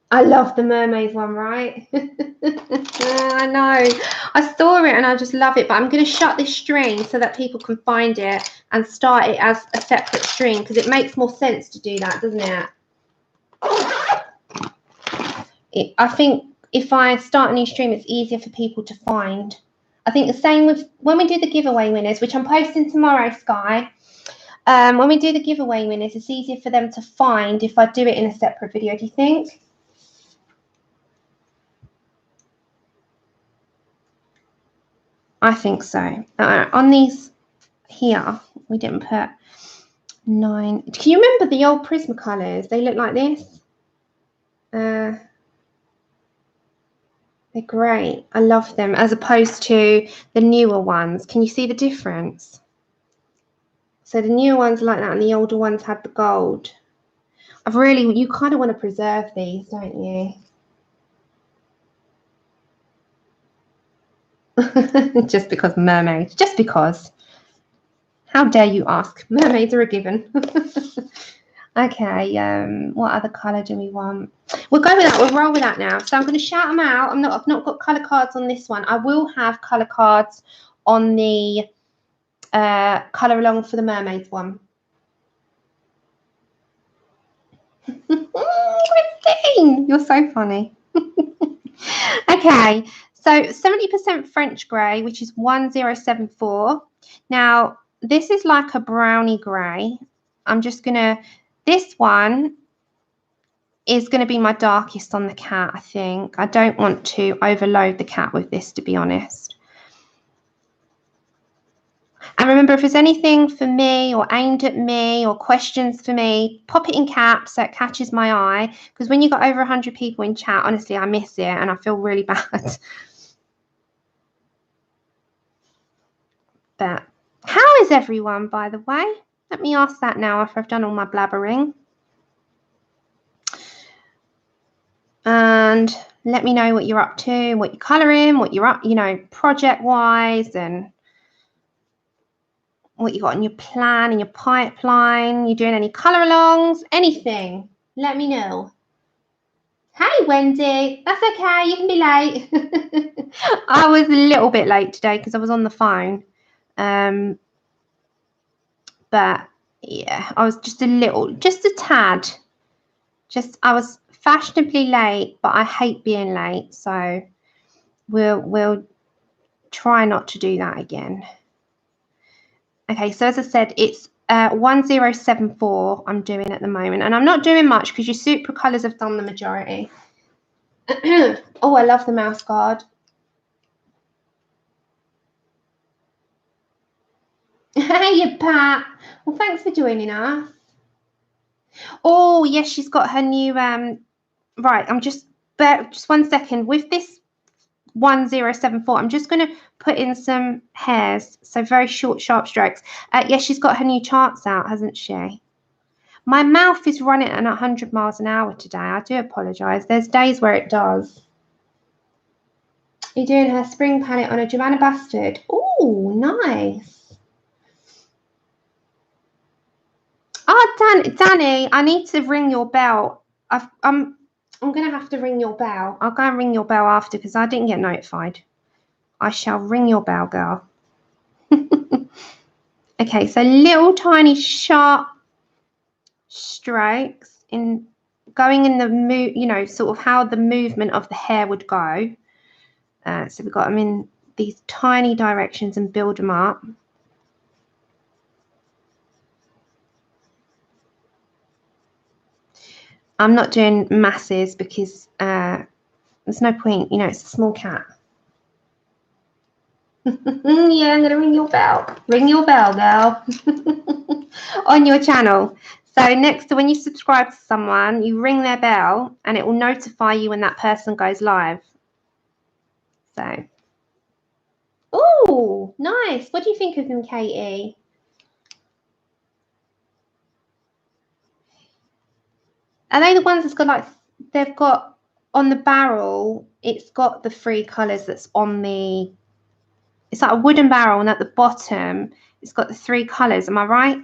I love the mermaid one, right? I know. I saw it and I just love it, but I'm going to shut this string so that people can find it and start it as a separate string because it makes more sense to do that, doesn't it? I think if I start a new stream, it's easier for people to find. I think the same with when we do the giveaway winners, which I'm posting tomorrow, Sky. When we do the giveaway winners, it's easier for them to find if I do it in a separate video, do you think? I think so. On these here, we didn't put 9. Can you remember the old Prismacolors? They look like this. They're great. I love them as opposed to the newer ones. Can you see the difference? So the newer ones are like that and the older ones had the gold. You kind of want to preserve these, don't you? Just because mermaids. Just because. How dare you ask? Mermaids are a given. Okay, what other colour do we want? We'll go with that. We'll roll with that now. So I'm going to shout them out. I've not got colour cards on this one. I will have colour cards on the colour along for the mermaids one. Christine, you're so funny. Okay, so 70% French grey, which is 1074. Now, this is like a browny grey. I'm just going to, this one is going to be my darkest on the cat, I think. I don't want to overload the cat with this, to be honest. And remember, if there's anything for me or aimed at me or questions for me, pop it in caps so it catches my eye. Because when you've got over 100 people in chat, honestly, I miss it and I feel really bad. But how is everyone, by the way? Let me ask that now after I've done all my blabbering. And let me know what you're up to, what you're colouring, what you're up, you know, project-wise, and what you got in your plan, in your pipeline. You doing any colour alongs, anything? Let me know. Hey, Wendy. That's okay. You can be late. I was a little bit late today because I was on the phone. But yeah, I was just a tad. I was fashionably late, but I hate being late, so we'll try not to do that again. Okay, so as I said, it's 1074 I'm doing at the moment, and I'm not doing much because your Supra colours have done the majority. Oh, I love the mouse guard. Hey, Pat. Well, thanks for joining us. Oh, yes, she's got her new right, I'm just 1 second. With this 1074, I'm just going to put in some hairs, so very short, sharp strokes. Yes, she's got her new charts out, hasn't she? My mouth is running at 100 miles an hour today. I do apologise. There's days where it does. You're doing her spring palette on a Joanna Bastard. Oh, nice. Oh, Danny, I need to ring your bell. I'm going to have to ring your bell. I'll go and ring your bell after because I didn't get notified. I shall ring your bell, girl. Okay, so little tiny sharp strokes going in the move, you know, sort of how the movement of the hair would go. So we've got them in these tiny directions and build them up. I'm not doing masses because there's no point, you know, it's a small cat. Yeah, I'm going to ring your bell. Ring your bell, girl. On your channel. So next to when you subscribe to someone, you ring their bell and it will notify you when that person goes live. So, oh, nice. What do you think of them, Katie? Are they the ones that's got like, they've got on the barrel, it's got the 3 colours that's on the It's like a wooden barrel, and at the bottom, it's got the 3 colours. Am I right?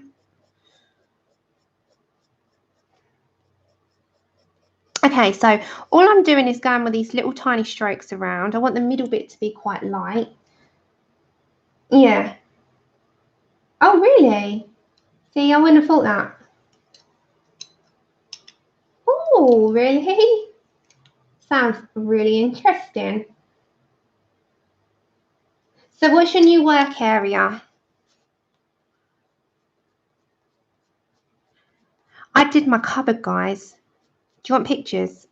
Okay, so all I'm doing is going with these little tiny strokes around. I want the middle bit to be quite light. Yeah. Oh, really? See, I wouldn't have thought that. Oh, really? Sounds really interesting. So what's your new work area? I did my cupboard, guys. Do you want pictures?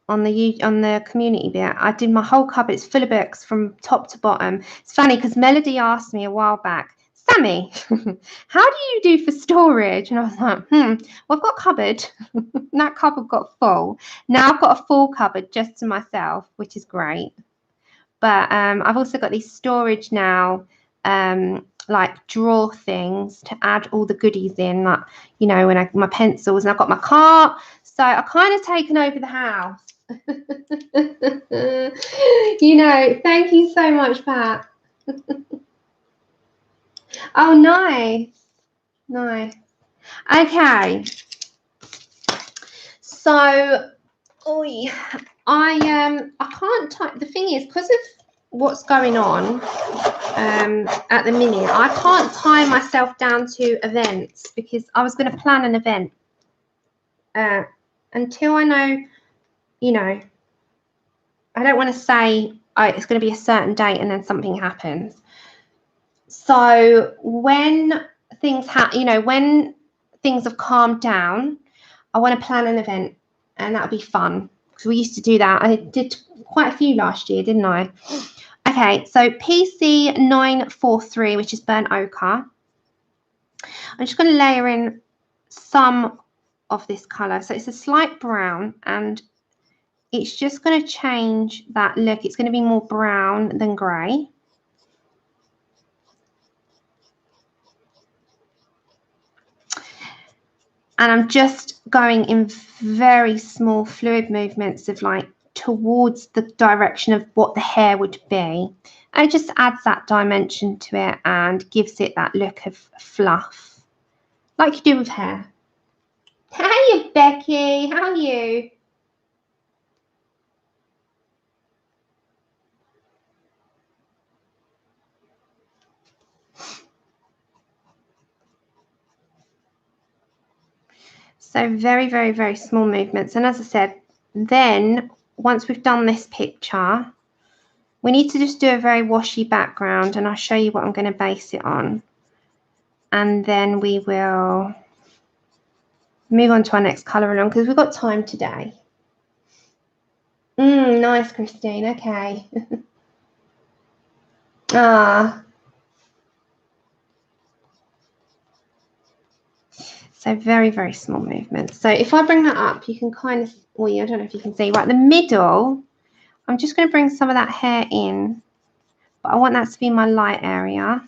On the community bit, I did my whole cupboard. It's full of books from top to bottom. It's funny because Melody asked me a while back, Sammy, how do you do for storage? And I was like, well, I've got a cupboard. And that cupboard got full. Now I've got a full cupboard just to myself, which is great. But I've also got these storage now, like drawer things to add all the goodies in, like, you know, when my pencils, and I've got my cart. So I've kind of taken over the house. You know, thank you so much, Pat. Oh, nice. Nice. Okay. So, I can't type. The thing is, because of what's going on at the minute, I can't tie myself down to events, because I was going to plan an event until I know, you know, I don't want to say it's going to be a certain date and then something happens. So when things when things have calmed down, I want to plan an event, and that'll be fun, because we used to do that. I did quite a few last year, didn't I? Okay, so PC 943, which is burnt ochre. I'm just going to layer in some of this colour. So it's a slight brown, and it's just going to change that look. It's going to be more brown than grey. And I'm just going in very small fluid movements of like towards the direction of what the hair would be. And it just adds that dimension to it and gives it that look of fluff, like you do with hair. Hey, Becky, how are you? So very, very, very small movements. And as I said, then once we've done this picture, we need to just do a very washy background, and I'll show you what I'm going to base it on. And then we will move on to our next colour along, because we've got time today. Nice, Christine. Okay. So very, very small movements. So if I bring that up, you can kind of, well, I don't know if you can see, right, the middle, I'm just going to bring some of that hair in, but I want that to be my light area.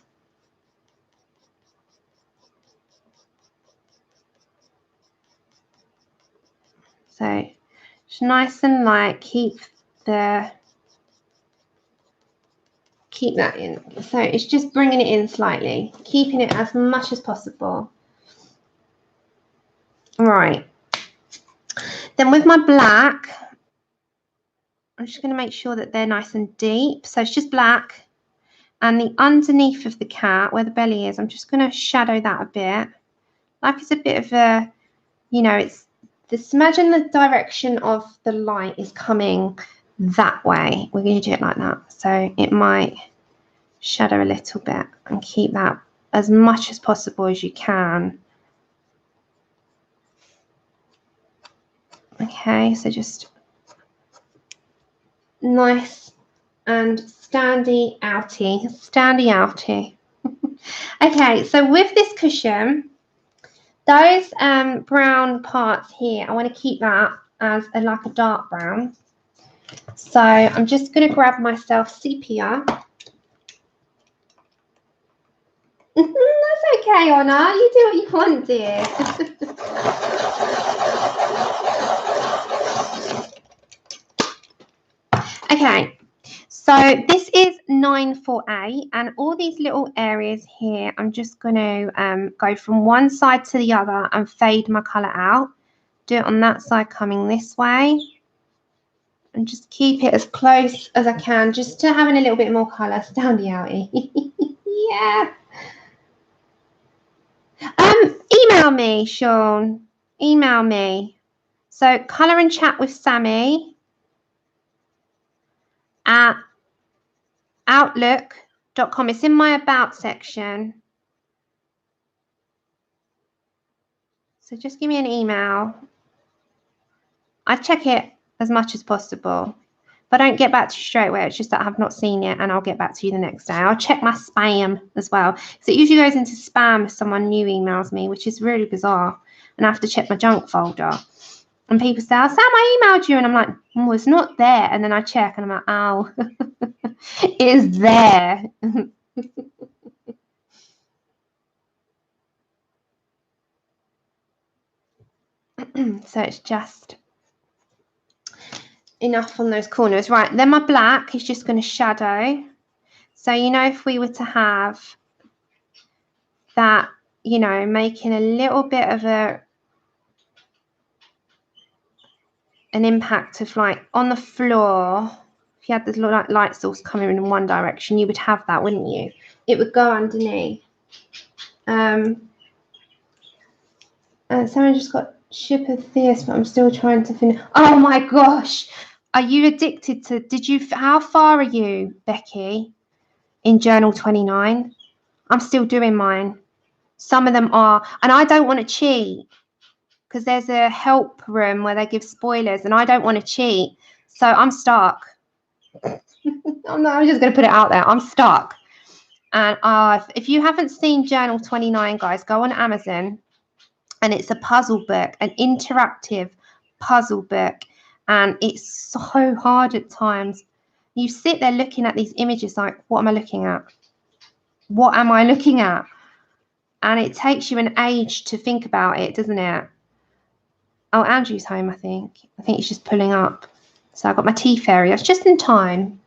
So it's nice and light, keep that in. So it's just bringing it in slightly, keeping it as much as possible. Right. Then with my black, I'm just going to make sure that they're nice and deep. So it's just black, and the underneath of the cat, where the belly is, I'm just going to shadow that a bit. Like it's a bit of a, you know, it's this, imagine the direction of the light is coming that way. We're going to do it like that. So it might shadow a little bit and keep that as much as possible as you can. Okay, so just nice and standy outy. Okay, so with this cushion, those brown parts here, I want to keep that as like a dark brown. So I'm just going to grab myself sepia. That's okay, Honor. You do what you want, dear. Okay, So this is 948, and all these little areas here, I'm just going to go from one side to the other and fade my colour out. Do it on that side coming this way. And just keep it as close as I can, just to having a little bit more colour. Stand the outie. Yeah. Email me, Sean. Email me. So colour and chat with Sammy at outlook.com. It's in my about section. So just give me an email. I check it as much as possible. If I don't get back to you straight away, it's just that I have not seen it, and I'll get back to you the next day. I'll check my spam as well. So it usually goes into spam if someone new emails me, which is really bizarre. And I have to check my junk folder. And people say, oh, Sam, I emailed you. And I'm like, oh, it's not there. And then I check and I'm like, oh, it is there. So it's just enough on those corners. Right, then my black is just going to shadow. So, you know, if we were to have that, you know, making a little bit of an impact of like on the floor, if you had the light source coming in one direction, you would have that, wouldn't you? It would go underneath. Someone just got ship of this, but I'm still trying to finish. Oh my gosh, are you addicted to? How far are you, Becky, in Journal 29? I'm still doing mine. Some of them are, and I don't want to cheat because there's a help room where they give spoilers, and I don't want to cheat, so I'm stuck. I'm just going to put it out there. I'm stuck. And if you haven't seen Journal 29, guys, go on Amazon. And it's a puzzle book, an interactive puzzle book. And it's so hard at times. You sit there looking at these images like, what am I looking at? What am I looking at? And it takes you an age to think about it, doesn't it? Oh, Andrew's home, I think. I think he's just pulling up. So I got my tea fairy. That's just in time.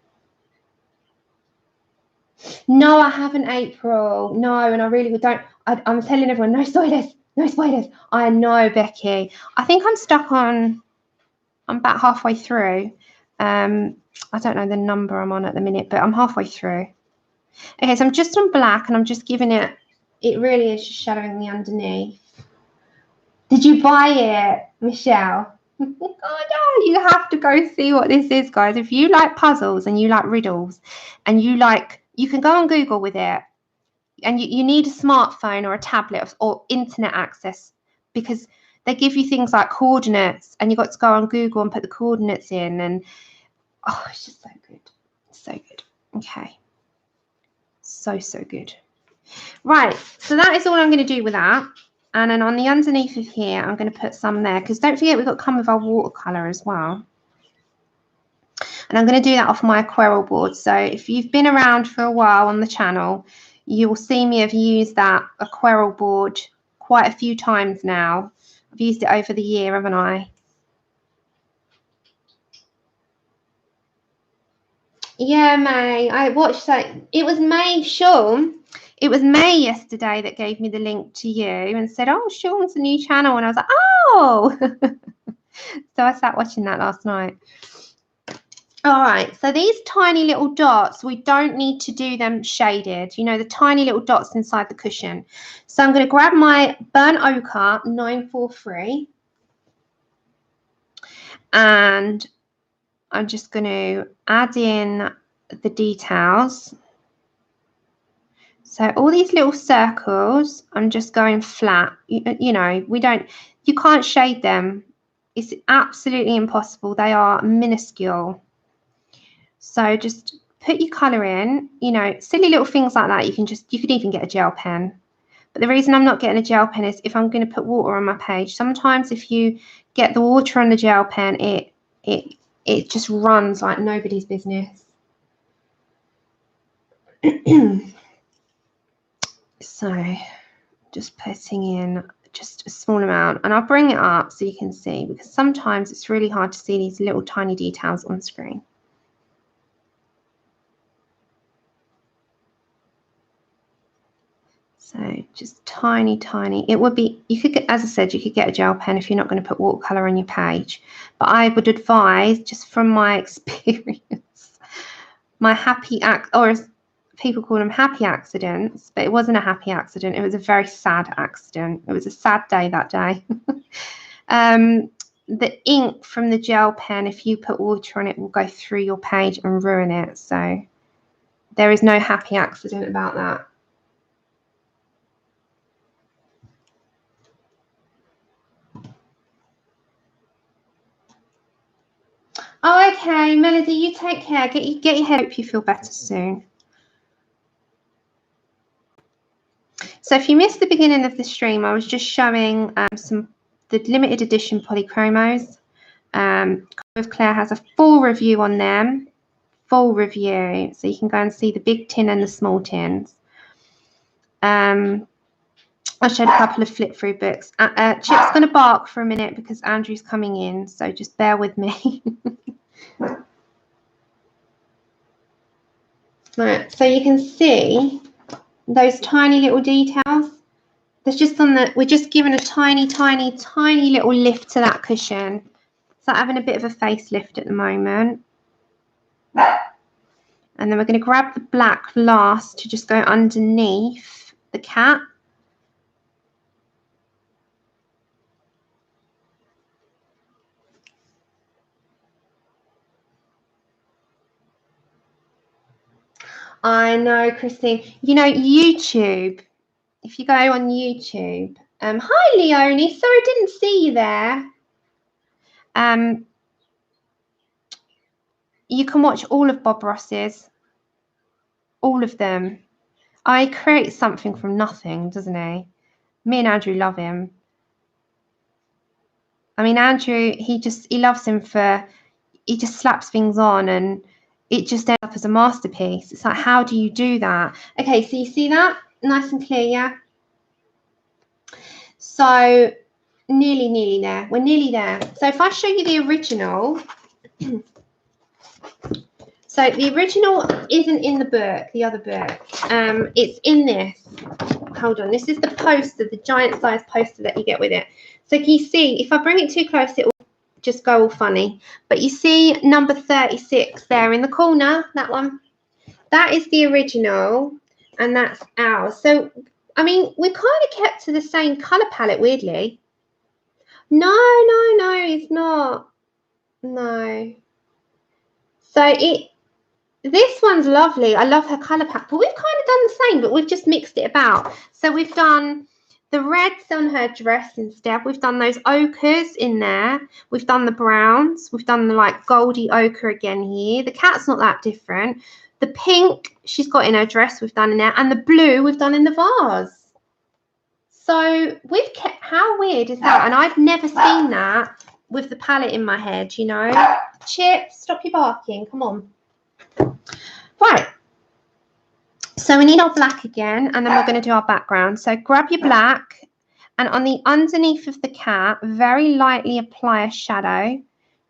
No, I haven't, April. No, and I really don't. I'm telling everyone, no spoilers. No spoilers. I know, Becky. I think I'm stuck on, I'm about halfway through. I don't know the number I'm on at the minute, but I'm halfway through. Okay, so I'm just on black and I'm just giving it, it really is just shadowing the underneath. Did you buy it, Michelle? Oh no, you have to go see what this is, guys. If you like puzzles and you like riddles and you like, you can go on Google with it. And you need a smartphone or a tablet or internet access, because they give you things like coordinates and you've got to go on Google and put the coordinates in. And oh, it's just so good. So good. Okay. So good. Right. So that is all I'm going to do with that. And then on the underneath of here, I'm going to put some there, because don't forget we've got to come with our watercolor as well. And I'm going to do that off my aquarelle board. So if you've been around for a while on the channel, you will see me have used that aquarelle board quite a few times now. I've used it over the year, haven't I? Yeah, May. I watched that. It was May, Sean. It was May yesterday that gave me the link to you and said, oh, Sean's a new channel. And I was like, oh. So I sat watching that last night. All right, so these tiny little dots, we don't need to do them shaded, you know, the tiny little dots inside the cushion. So I'm going to grab my Burnt Ochre 943 and I'm just going to add in the details. So all these little circles, I'm just going flat. You know, you can't shade them. It's absolutely impossible. They are minuscule. So just put your colour in, you know, silly little things like that. You could even get a gel pen. But the reason I'm not getting a gel pen is if I'm going to put water on my page. Sometimes if you get the water on the gel pen, it just runs like nobody's business. So just putting in just a small amount, and I'll bring it up so you can see, because sometimes it's really hard to see these little tiny details on screen. So just tiny, tiny. It would be, you could get, as I said, you could get a gel pen if you're not going to put watercolor on your page. But I would advise, just from my experience, my happy or as people call them, happy accidents, but it wasn't a happy accident. It was a very sad accident. It was a sad day that day. The ink from the gel pen, if you put water on it, will go through your page and ruin it. So there is no happy accident about that. Oh, okay, Melody, you take care. Get your head. Hope you feel better soon. So if you missed the beginning of the stream, I was just showing the limited edition Polychromos. Claire has a full review on them. Full review, so you can go and see the big tin and the small tins. I showed a couple of flip through books. Chip's going to bark for a minute because Andrew's coming in, so just bear with me. Right, so you can see those tiny little details. There's just on the, we're just giving a tiny, tiny, tiny little lift to that cushion. It's like having a bit of a facelift at the moment. And then we're going to grab the black last to just go underneath the cat. I know, Christine. You know, YouTube, if you go on YouTube, hi, Leonie. Sorry, I didn't see you there. You can watch all of Bob Ross's, all of them. I create something from nothing, doesn't he? Me and Andrew love him. I mean, Andrew, he loves him for, he just slaps things on and it just ends up as a masterpiece. It's like, how do you do that? Okay, so you see that? Nice and clear, yeah? So nearly there. We're nearly there. So if I show you the original, so the original isn't in the book, the other book. It's in this. Hold on. This is the poster, the giant size poster that you get with it. So can you see, if I bring it too close, it will just go all funny. But you see number 36 there in the corner, that one. That is the original, and that's ours. So, I mean, we kind of kept to the same colour palette, weirdly. No, it's not. No. So this one's lovely. I love her colour palette. But we've kind of done the same, but we've just mixed it about. So we've done the reds on her dress instead. We've done those ochres in there. We've done the browns. We've done the like goldy ochre again here. The cat's not that different. The pink she's got in her dress we've done in there. And the blue we've done in the vase. So we've kept, how weird is that? And I've never seen that with the palette in my head, you know. Chip, stop your barking. Come on. Right. So we need our black again, and then we're going to do our background. So grab your black, and on the underneath of the cat, very lightly apply a shadow,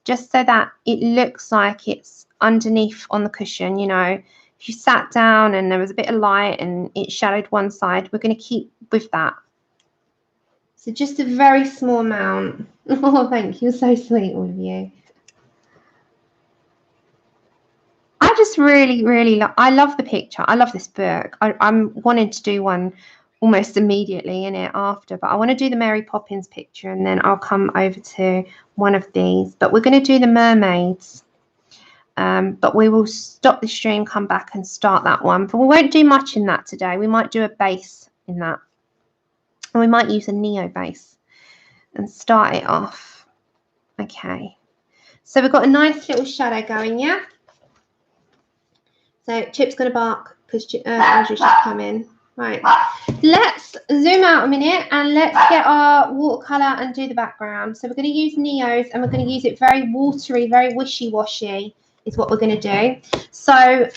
just so that it looks like it's underneath on the cushion, you know. If you sat down and there was a bit of light and it shadowed one side, we're going to keep with that. So just a very small amount. Oh, thank you. So sweet, all of you. I just really I love the picture. I love this book. I'm wanting to do one almost immediately in it after, but I want to do the Mary Poppins picture and then I'll come over to one of these. But we're going to do the mermaids. But we will stop the stream, come back and start that one. But we won't do much in that today. We might do a base in that. And we might use a Neo base and start it off. Okay. So we've got a nice little shadow going, yeah? So Chip's going to bark because Andrew's just come in. Right. Let's zoom out a minute and let's get our watercolour and do the background. So we're going to use Neos and we're going to use it very watery, very wishy-washy is what we're going to do. So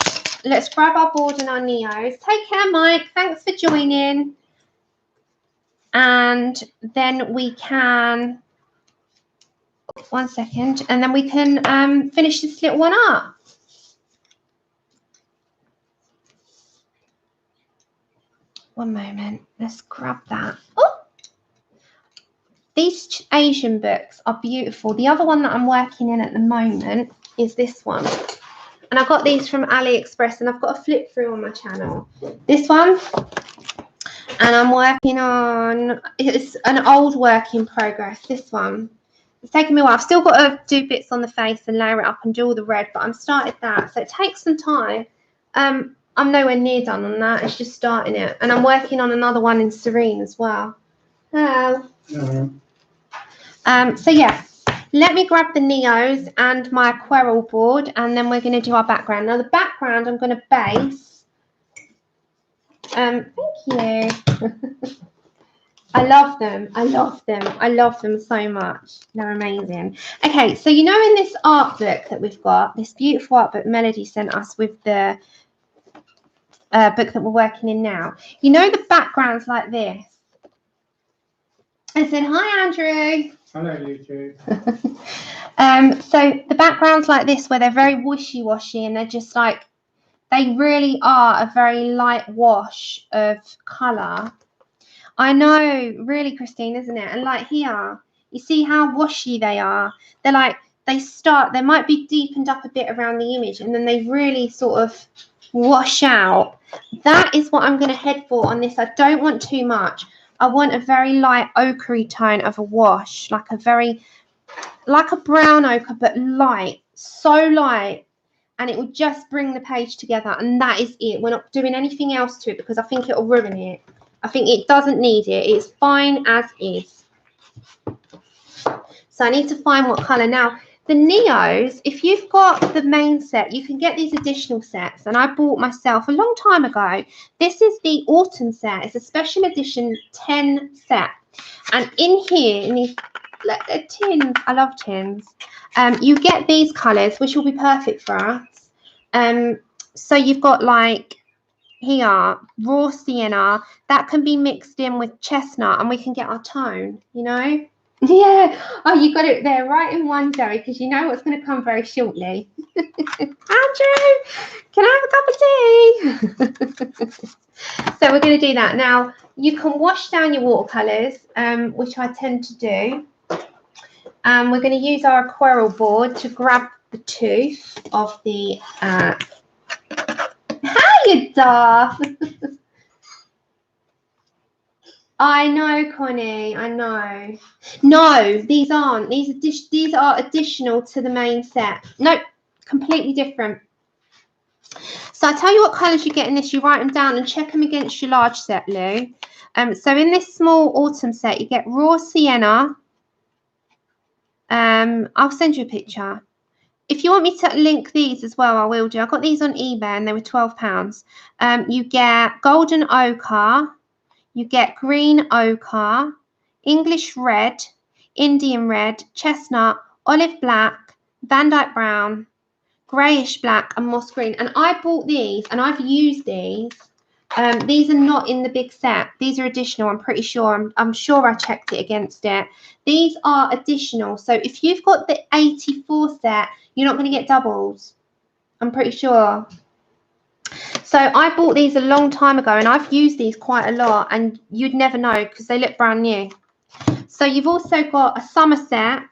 let's grab our board and our Neos. Take care, Mike. Thanks for joining. And then we can, one second, and then we can finish this little one up. One moment. Let's grab that. Oh! These Asian books are beautiful. The other one that I'm working in at the moment is this one. And I got these from AliExpress, and I've got a flip through on my channel. This one. And I'm working on, it's an old work in progress, this one. It's taken me a while. I've still got to do bits on the face and layer it up and do all the red, but I'm started that. So it takes some time. I'm nowhere near done on that. It's just starting it. And I'm working on another one in Serene as well. Hello. So yeah, let me grab the Neos and my Aquarel board, and then we're going to do our background. Now the background I'm going to base. Thank you. I love them. I love them. I love them so much. They're amazing. Okay, so you know in this art book that we've got, this beautiful art book Melody sent us with the book that we're working in now. You know the backgrounds like this. I said, hi, Andrew. Hello, YouTube. So the backgrounds like this, where they're very wishy-washy, and they're just like, they really are a very light wash of colour. I know, really, Christine, isn't it? And like here, you see how washy they are. They're like, they might be deepened up a bit around the image, and then they really sort of wash out. That is what I'm going to head for on this. I don't want too much. I want a very light ochre tone of a wash, like a brown ochre, but light, so light. And it will just bring the page together, and that is it. We're not doing anything else to it because I think it'll ruin it. I think it doesn't need it. It's fine as is. So I need to find what colour. Now, the Neos, if you've got the main set, you can get these additional sets. And I bought myself a long time ago. This is the autumn set. It's a special edition 10 set. And in here, in these tins, I love tins, you get these colours, which will be perfect for us. So you've got like here, raw sienna, that can be mixed in with chestnut, and we can get our tone, you know? Yeah. Oh, you got it there right in one, Zoe, because you know what's going to come very shortly. Andrew, can I have a cup of tea? So we're going to do that. Now, you can wash down your watercolours, which I tend to do. We're going to use our Aquarel board to grab the tooth of the... Hiya, Darth. I know, Connie. I know. No, these aren't. These are additional to the main set. Nope, completely different. So I tell you what colours you get in this. You write them down and check them against your large set, Lou. So in this small autumn set, you get raw sienna. I'll send you a picture. If you want me to link these as well, I will do. I got these on eBay and they were £12. You get golden ochre, you get green ochre, English red, Indian red, chestnut, olive black, Van Dyke brown, greyish black, and moss green. And I bought these and I've used these. These are not in the big set. These are additional. I'm pretty sure. I'm sure I checked it against it. These are additional. So if you've got the 84 set, you're not going to get doubles. I'm pretty sure. So I bought these a long time ago, and I've used these quite a lot, and you'd never know because they look brand new. So you've also got a summer set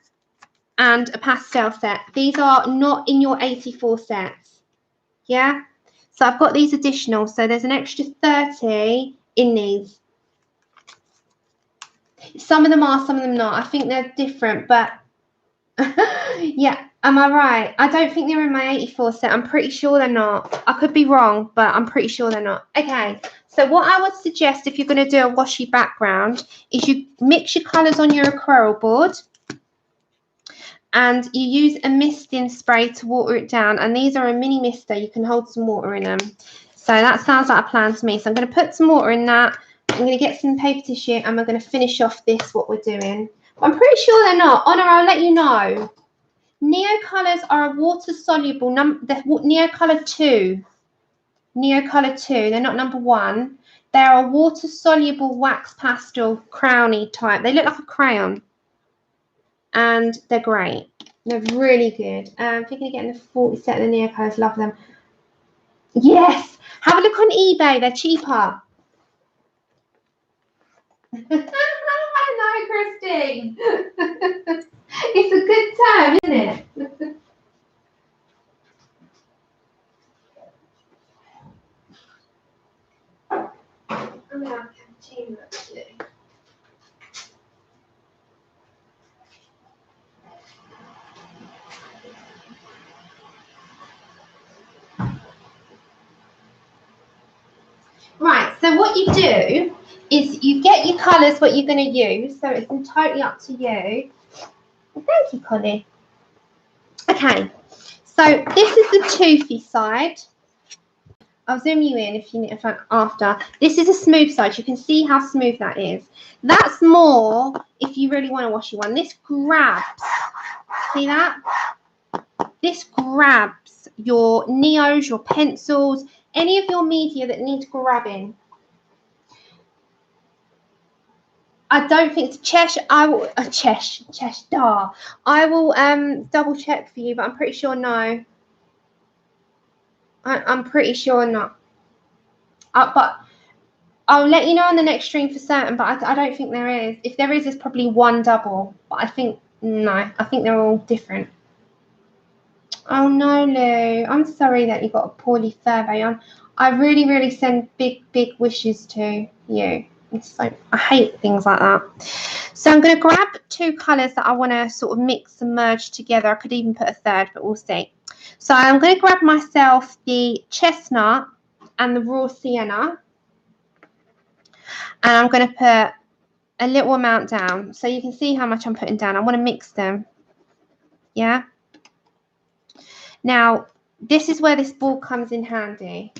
and a pastel set. These are not in your 84 sets. Yeah. So I've got these additional. So there's an extra 30 in these. Some of them are, some of them not. I think they're different, but yeah, am I right? I don't think they're in my 84 set. I'm pretty sure they're not. I could be wrong, but I'm pretty sure they're not. Okay, so what I would suggest if you're going to do a washy background is you mix your colours on your Aquarel board and you use a misting spray to water it down. And these are a mini mister. You can hold some water in them. So that sounds like a plan to me. So I'm going to put some water in that. I'm going to get some paper tissue and we're going to finish off this, what we're doing. I'm pretty sure they're not. Honor, I'll let you know. Neocolors are a water-soluble the Neocolor 2. Neocolor 2. They're not number 1. They're a water-soluble wax pastel crowny type. They look like a crayon. And they're great. They're really good. If you're going to get in the 40 set of the Neocolors, love them. Yes! Have a look on eBay. They're cheaper. I know, Christine. It's a good term, isn't it? I'm going to have cappuccino actually. Right, so what you do is you get your colours, what you're going to use. So it's totally up to you. Thank you, Connie. Okay, so this is the toothy side. I'll zoom you in if you need after. This is a smooth side. You can see how smooth that is. That's more if you really want a washy one. This grabs. See that? This grabs your neos, your pencils, any of your media that needs grabbing. I don't think it's Cheshire. I will Cheshire. I will double check for you, but I'm pretty sure no. I'm pretty sure not. But I'll let you know on the next stream for certain. But I don't think there is. If there is, there's probably one double. But I think no. I think they're all different. Oh no, Lou. I'm sorry that you got a poorly survey on. I really, really send big wishes to you. So I hate things like that. So I'm going to grab two colours that I want to sort of mix and merge together. I could even put a third, but we'll see. So I'm going to grab myself the chestnut and the raw sienna. And I'm going to put a little amount down. So you can see how much I'm putting down. I want to mix them. Yeah. Now, this is where this ball comes in handy.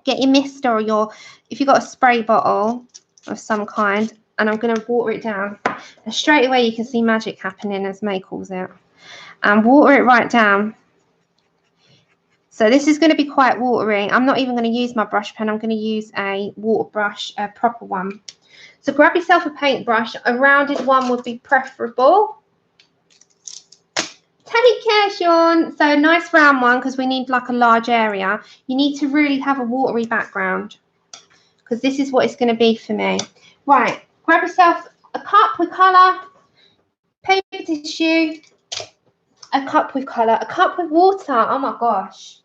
Get your mister or your, if you've got a spray bottle of some kind, and I'm going to water it down. And straight away, you can see magic happening, as May calls it. And water it right down. So this is going to be quite watery. I'm not even going to use my brush pen. I'm going to use a water brush, a proper one. So grab yourself a paintbrush. A rounded one would be preferable. Take care, Sean. So a nice round one, because we need like a large area. You need to really have a watery background, because this is what it's going to be for me. Right, grab yourself a cup with colour, paper tissue, a cup with colour, a cup with water. Oh my gosh.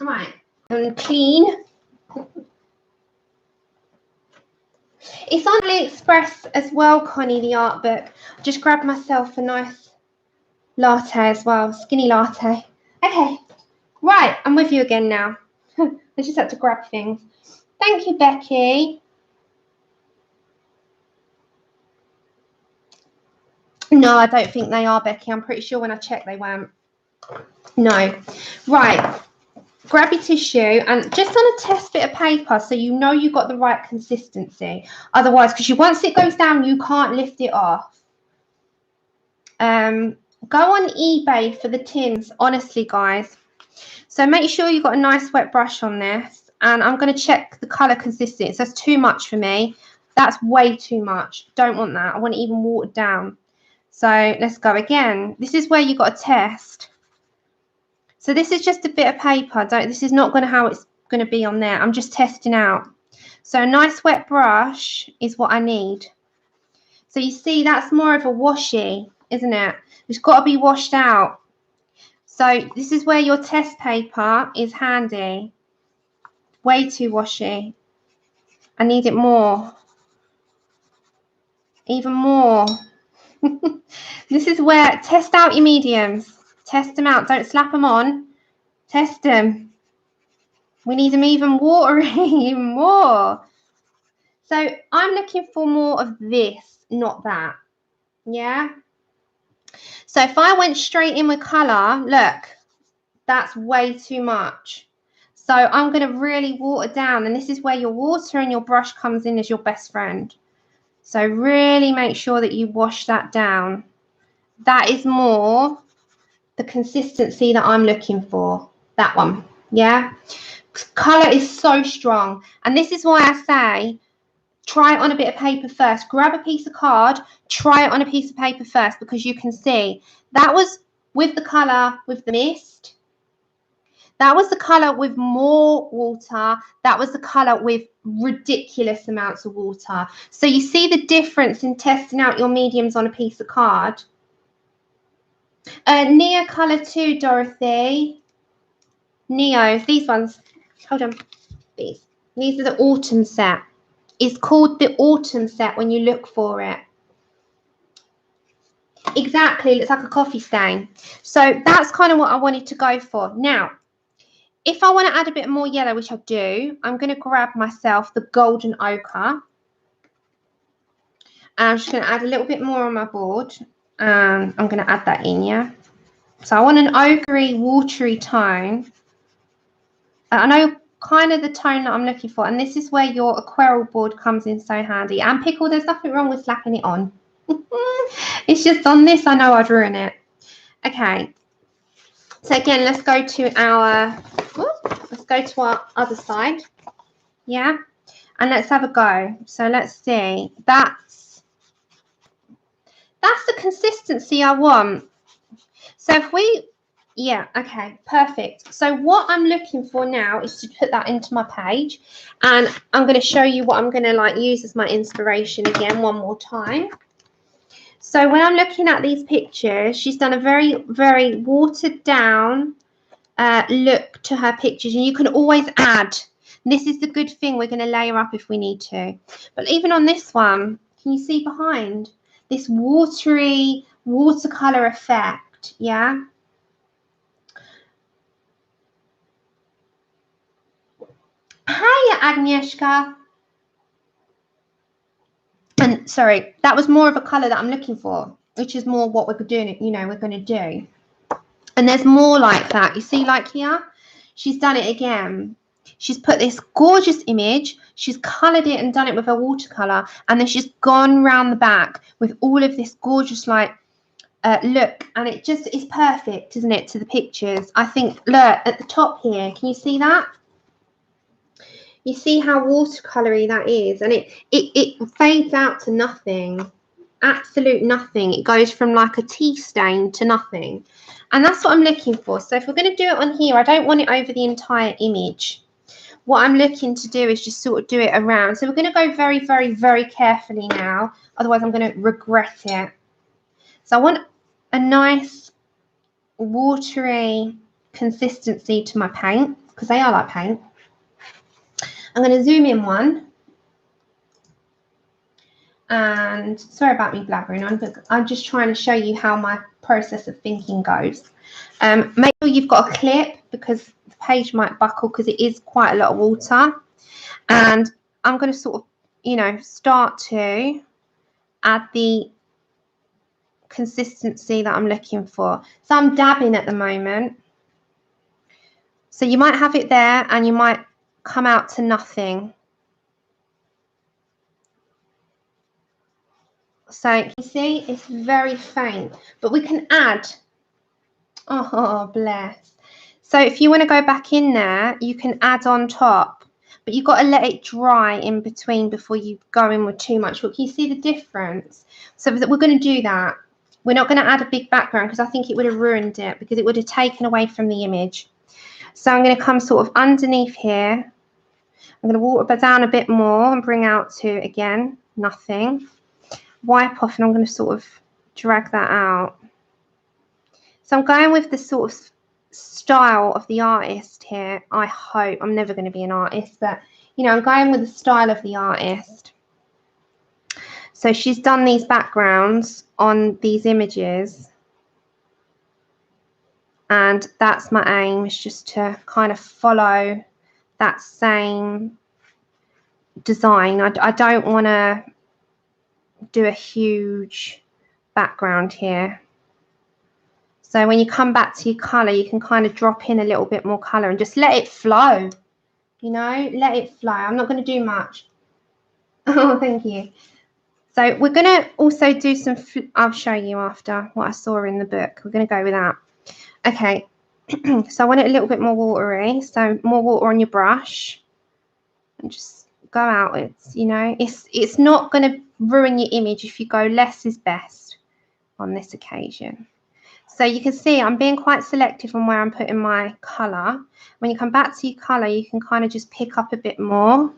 Right, and clean. It's on AliExpress as well, Connie, the art book. Just grabbed myself a nice latte as well, skinny latte. Okay, right, I'm with you again now. I just had to grab things. Thank you, Becky. No, I don't think they are, Becky. I'm pretty sure when I checked they weren't. No. Right. Grab your tissue and just on a test bit of paper so you know you got the right consistency. Otherwise, because once it goes down, you can't lift it off. Go on eBay for the tins, honestly, guys. So make sure you've got a nice wet brush on this. And I'm going to check the colour consistency. So that's too much for me. That's way too much. Don't want that. I want it even watered down. So let's go again. This is where you've got to test. So this is just a bit of paper. This is not going to how it's going to be on there. I'm just testing out. So a nice wet brush is what I need. So you see that's more of a washy, isn't it? It's got to be washed out. So this is where your test paper is handy. Way too washy. I need it more. Even more. This is where test out your mediums. Test them out. Don't slap them on. Test them. We need them even watery, even more. So I'm looking for more of this, not that. Yeah. So if I went straight in with colour, look, that's way too much. So I'm going to really water down, and this is where your water and your brush comes in as your best friend. So really make sure that you wash that down. That is more the consistency that I'm looking for. That one, yeah? Colour is so strong. And this is why I say, try it on a bit of paper first. Grab a piece of card, try it on a piece of paper first, because you can see that was with the colour with the mist. That was the colour with more water. That was the colour with ridiculous amounts of water. So you see the difference in testing out your mediums on a piece of card. Neocolor too, Dorothy. Neo, these ones. Hold on. These are the autumn set. It's called the autumn set when you look for it. Exactly, it looks like a coffee stain. So that's kind of what I wanted to go for. Now, if I want to add a bit more yellow, which I do, I'm going to grab myself the golden ochre. And I'm just going to add a little bit more on my board. And I'm going to add that in, yeah. So I want an ochre-y, watery tone. I know kind of the tone that I'm looking for. And this is where your aquarelle board comes in so handy. And Pickle, there's nothing wrong with slapping it on. It's just on this, I know I'd ruin it. Okay. So again, let's go to our other side. Yeah. And let's have a go. So let's see. That's the consistency I want. So if we, yeah, okay, perfect. So what I'm looking for now is to put that into my page, and I'm going to show you what I'm going to like use as my inspiration again one more time. So when I'm looking at these pictures, she's done a very, very watered down look to her pictures, and you can always add. This is the good thing, we're going to layer up if we need to. But even on this one, can you see behind this watery watercolor effect? Yeah. Hiya, Agnieszka. And sorry, that was more of a color that I'm looking for, which is more what we're doing, you know, we're going to do. And there's more like that. You see, like here, she's done it again. She's put this gorgeous image, she's coloured it and done it with a watercolour, and then she's gone round the back with all of this gorgeous like look, and it just is perfect, isn't it, to the pictures. I think, look, at the top here, can you see that? You see how watercolory that is, and it fades out to nothing, absolute nothing. It goes from like a tea stain to nothing, and that's what I'm looking for. So if we're going to do it on here, I don't want it over the entire image. What I'm looking to do is just sort of do it around. So we're going to go very, very, very carefully now, otherwise I'm going to regret it. So I want a nice watery consistency to my paint, because they are like paint. I'm going to zoom in one. And sorry about me blabbering on, but I'm just trying to show you how my process of thinking goes. Make sure you've got a clip, because the page might buckle because it is quite a lot of water. And I'm going to sort of, you know, start to add the consistency that I'm looking for. So I'm dabbing at the moment. So you might have it there and you might come out to nothing. So you see, it's very faint, but we can add. Oh, bless. So if you want to go back in there, you can add on top, but you've got to let it dry in between before you go in with too much. But can you see the difference? So we're going to do that. We're not going to add a big background because I think it would have ruined it, because it would have taken away from the image. So I'm going to come sort of underneath here. I'm going to water down a bit more and bring out to, again, nothing. Wipe off, and I'm going to sort of drag that out. So I'm going with the sort of style of the artist here. I hope. I'm never going to be an artist, but you know, I'm going with the style of the artist. So she's done these backgrounds on these images, and that's my aim, is just to kind of follow that same design. I don't want to do a huge background here. So when you come back to your colour, you can kind of drop in a little bit more colour and just let it flow. You know, let it flow. I'm not going to do much. Oh, thank you. So we're going to also do some, I'll show you after what I saw in the book. We're going to go with that. Okay, so I want it a little bit more watery. So more water on your brush. And just go outwards, you know. It's not going to ruin your image if you go less is best on this occasion. So you can see I'm being quite selective on where I'm putting my colour. When you come back to your colour, you can kind of just pick up a bit more.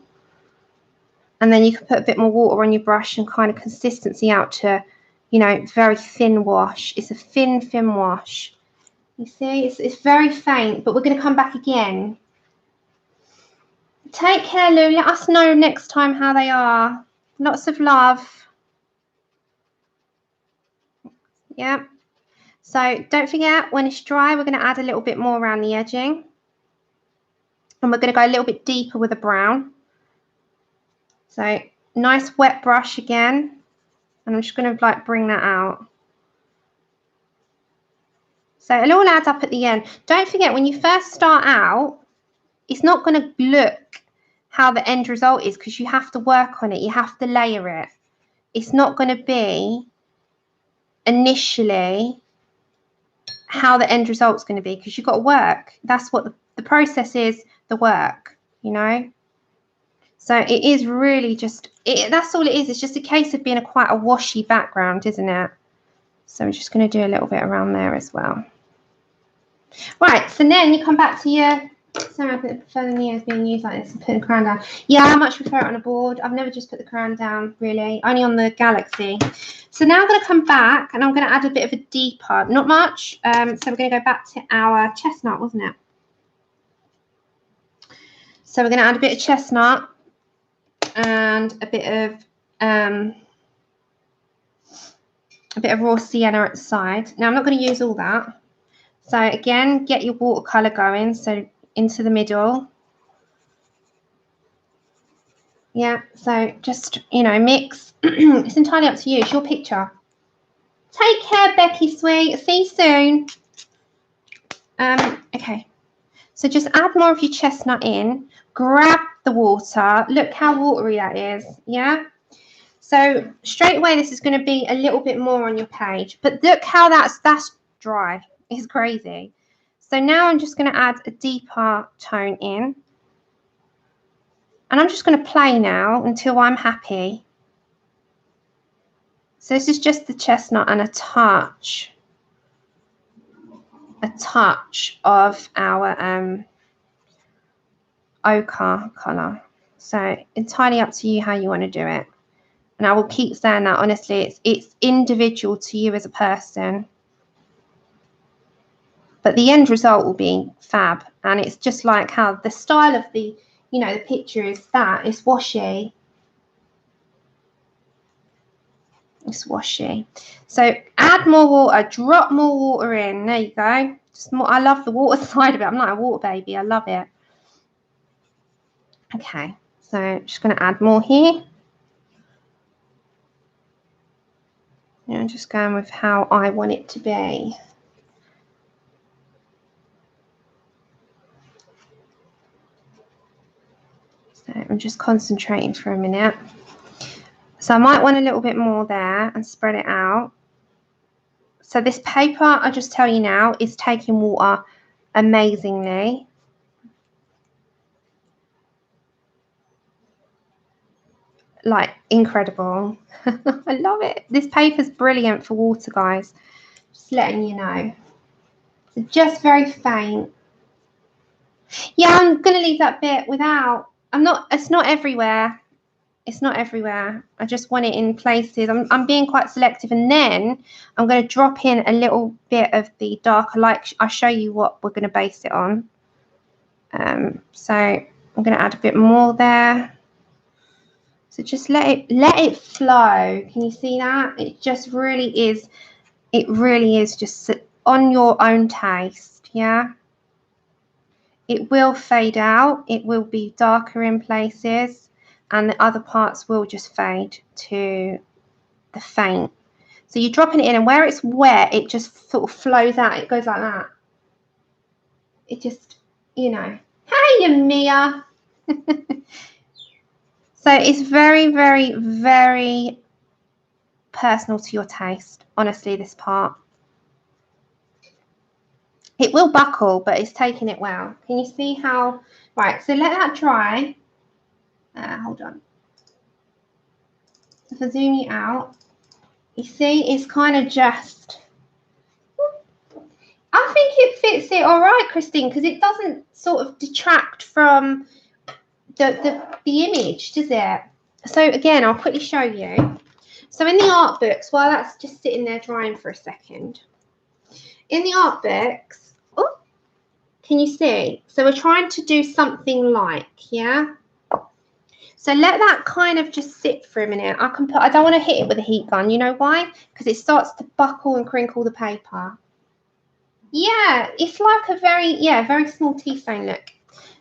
And then you can put a bit more water on your brush and kind of consistency out to, you know, very thin wash. It's a thin wash. You see, it's very faint, but we're going to come back again. Take care, Lou. Let us know next time how they are. Lots of love. Yeah. So don't forget, when it's dry, we're going to add a little bit more around the edging. And we're going to go a little bit deeper with a brown. So nice wet brush again. And I'm just going to like bring that out. So it'll all add up at the end. Don't forget, when you first start out, it's not going to look how the end result is because you have to work on it. You have to layer it. It's not going to be initially how the end result's going to be because you've got to work. That's what the process is, the work, you know. So it is really just, that's all it is. It's just a case of being quite a washy background, isn't it? So I'm just going to do a little bit around there as well. Right, so then you come back to your, sorry, I prefer the Neos being used like this and putting the crown down. Yeah, I much prefer it on a board. I've never just put the crown down, really, only on the Galaxy. So now I'm going to come back and I'm going to add a bit of a deeper, not much. So we're going to go back to our chestnut, wasn't it? So we're going to add a bit of chestnut and a bit of raw sienna at the side. Now I'm not going to use all that. So again, get your watercolor going. So into the middle. Yeah, so just, you know, mix. It's entirely up to you. It's your picture. Take care, Becky sweet. See you soon. Okay. So just add more of your chestnut in. Grab the water. Look how watery that is. Yeah. So straight away, this is going to be a little bit more on your page. But look how that's dry. It's crazy. So now I'm just going to add a deeper tone in. And I'm just going to play now until I'm happy. So this is just the chestnut and a touch of our ochre colour. So entirely up to you how you want to do it. And I will keep saying that, honestly, it's individual to you as a person. But the end result will be fab. And it's just like how the style of the, you know, the picture is that. It's washy. It's washy. So add more water. Drop more water in. There you go. Just more. I love the water side of it. I'm like a water baby. I love it. Okay. So I'm just going to add more here. I'm just going with how I want it to be. So I'm just concentrating for a minute. So I might want a little bit more there and spread it out. So this paper, I'll just tell you now, is taking water amazingly. Like, incredible. I love it. This paper's brilliant for water, guys. Just letting you know. So just very faint. Yeah, I'm going to leave that bit without. It's not everywhere. It's not everywhere. I just want it in places. I'm being quite selective. And then I'm going to drop in a little bit of the darker light. I'll show you what we're going to base it on. So I'm going to add a bit more there. So just let it flow. Can you see that? It just really is. It really is just on your own taste. Yeah. It will fade out. It will be darker in places, and the other parts will just fade to the faint. So you're dropping it in, and where it's wet, it just sort of flows out. It goes like that. It just, you know. Hey, Mia. So it's very, very, very personal to your taste, honestly, this part. It will buckle, but it's taking it well. Can you see how? Right, so let that dry. Hold on. If I zoom you out, you see it's kind of just, I think it fits it all right, Christine, because it doesn't sort of detract from the image, does it? So again, I'll quickly show you. So in the art books, while that's just sitting there drying for a second, in the art books, oh, can you see? So we're trying to do something like, yeah. So let that kind of just sit for a minute. I don't want to hit it with a heat gun. You know why? Because it starts to buckle and crinkle the paper. Yeah, it's like a very small tea stain look.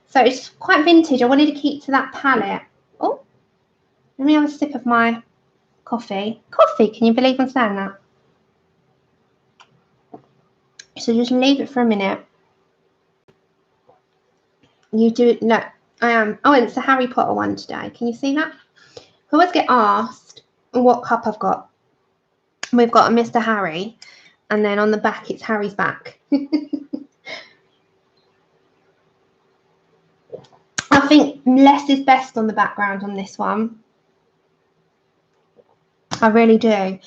So it's quite vintage. I wanted to keep to that palette. Oh, let me have a sip of my coffee. Coffee, can you believe I'm saying that? So just leave it for a minute. You do it. No, I am. Oh, it's the Harry Potter one today. Can you see that? I always get asked what cup I've got. We've got a Mr. Harry, and then on the back it's Harry's back. I think less is best on the background on this one. I really do.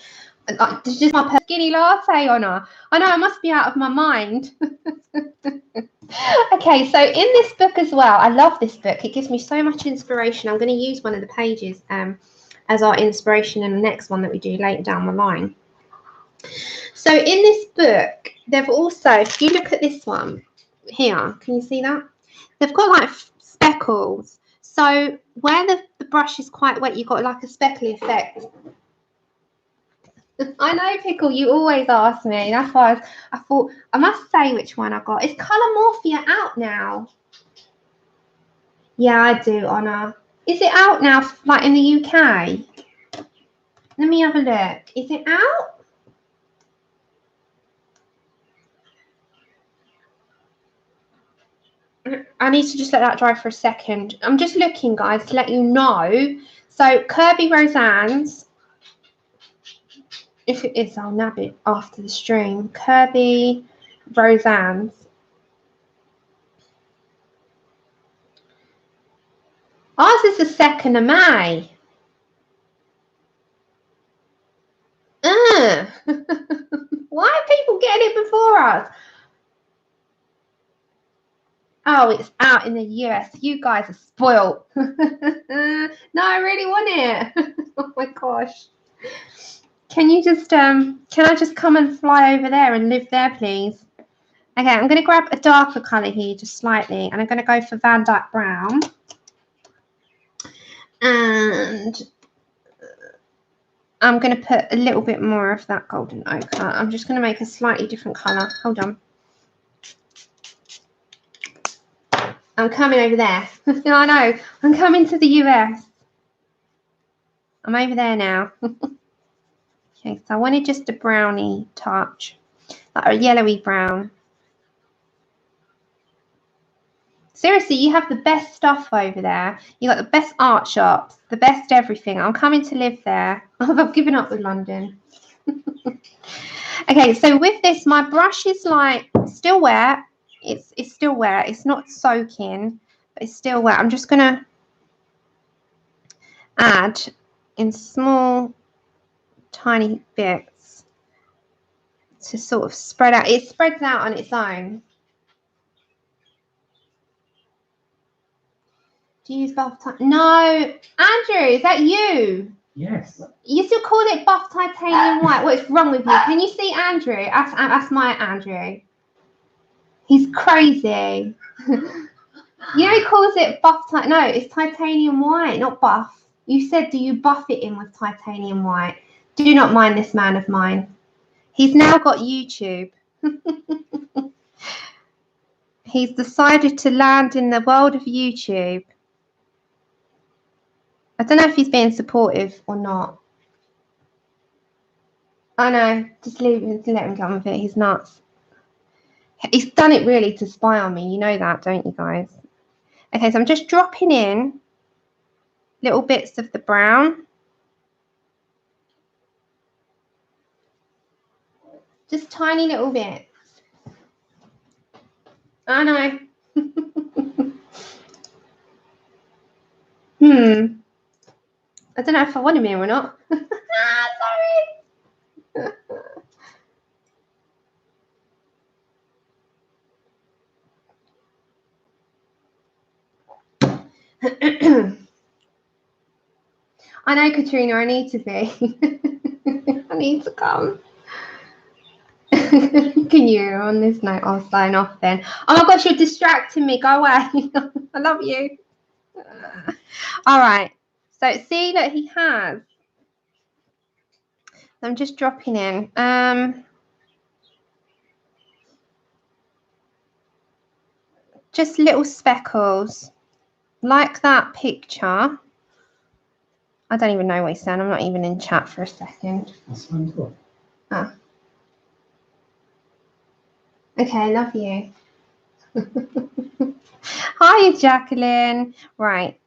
It's just my skinny latte on her. I know, I must be out of my mind. Okay, so in this book as well, I love this book. It gives me so much inspiration. I'm going to use one of the pages as our inspiration in the next one that we do later down the line. So in this book, they've also, if you look at this one here, can you see that? They've got like speckles. So where the brush is quite wet, you've got like a speckly effect. I know, Pickle, you always ask me. That's why I thought I must say which one I got. Is Colour Morphia out now? Yeah, I do, Honor. Is it out now, like in the UK? Let me have a look. Is it out? I need to just let that dry for a second. I'm just looking, guys, to let you know. So Kirby Roseanne's, if it is, I'll nab it after the stream. Kirby Roseanne's. Ours is the 2nd of May. Why are people getting it before us? Oh, it's out in the US. You guys are spoiled. No, I really want it. Oh my gosh. Can you just can I just come and fly over there and live there, please? Okay, I'm going to grab a darker colour here just slightly, and I'm going to go for Van Dyke Brown. And I'm going to put a little bit more of that golden ochre. I'm just going to make a slightly different colour. Hold on. I'm coming over there. I know. I'm coming to the US. I'm over there now. Okay, so I wanted just a browny touch, like a yellowy brown. Seriously, you have the best stuff over there. You got the best art shops, the best everything. I'm coming to live there. I've given up with London. Okay, so with this, my brush is like still wet. It's still wet. It's not soaking, but it's still wet. I'm just gonna add in small, tiny bits to sort of spread out. It spreads out on its own. Do you use buff titanium? No, Andrew, is that you? Yes. You still call it buff titanium white? What is wrong with you? Can you see Andrew? That's my Andrew. He's crazy. You know, he calls it buff titanium. No, it's titanium white, not buff. You said, do you buff it in with titanium white? Do not mind this man of mine. He's now got YouTube. He's decided to land in the world of YouTube. I don't know if he's being supportive or not. I know, just let him come with it. He's nuts. He's done it really to spy on me. You know that, don't you guys? Okay, so I'm just dropping in little bits of the brown. Just tiny little bits. I know. I don't know if I want him here or not. Sorry. I know, Katrina, I need to be. I need to come. Can you? On this note, I'll sign off then. Oh my gosh, you're distracting me. Go away. I love you. All right. So see that he has. I'm just dropping in. Just little speckles, like that picture. I don't even know what he's saying. I'm not even in chat for a second. Oh. Okay, love you. Hi, Jacqueline. Right.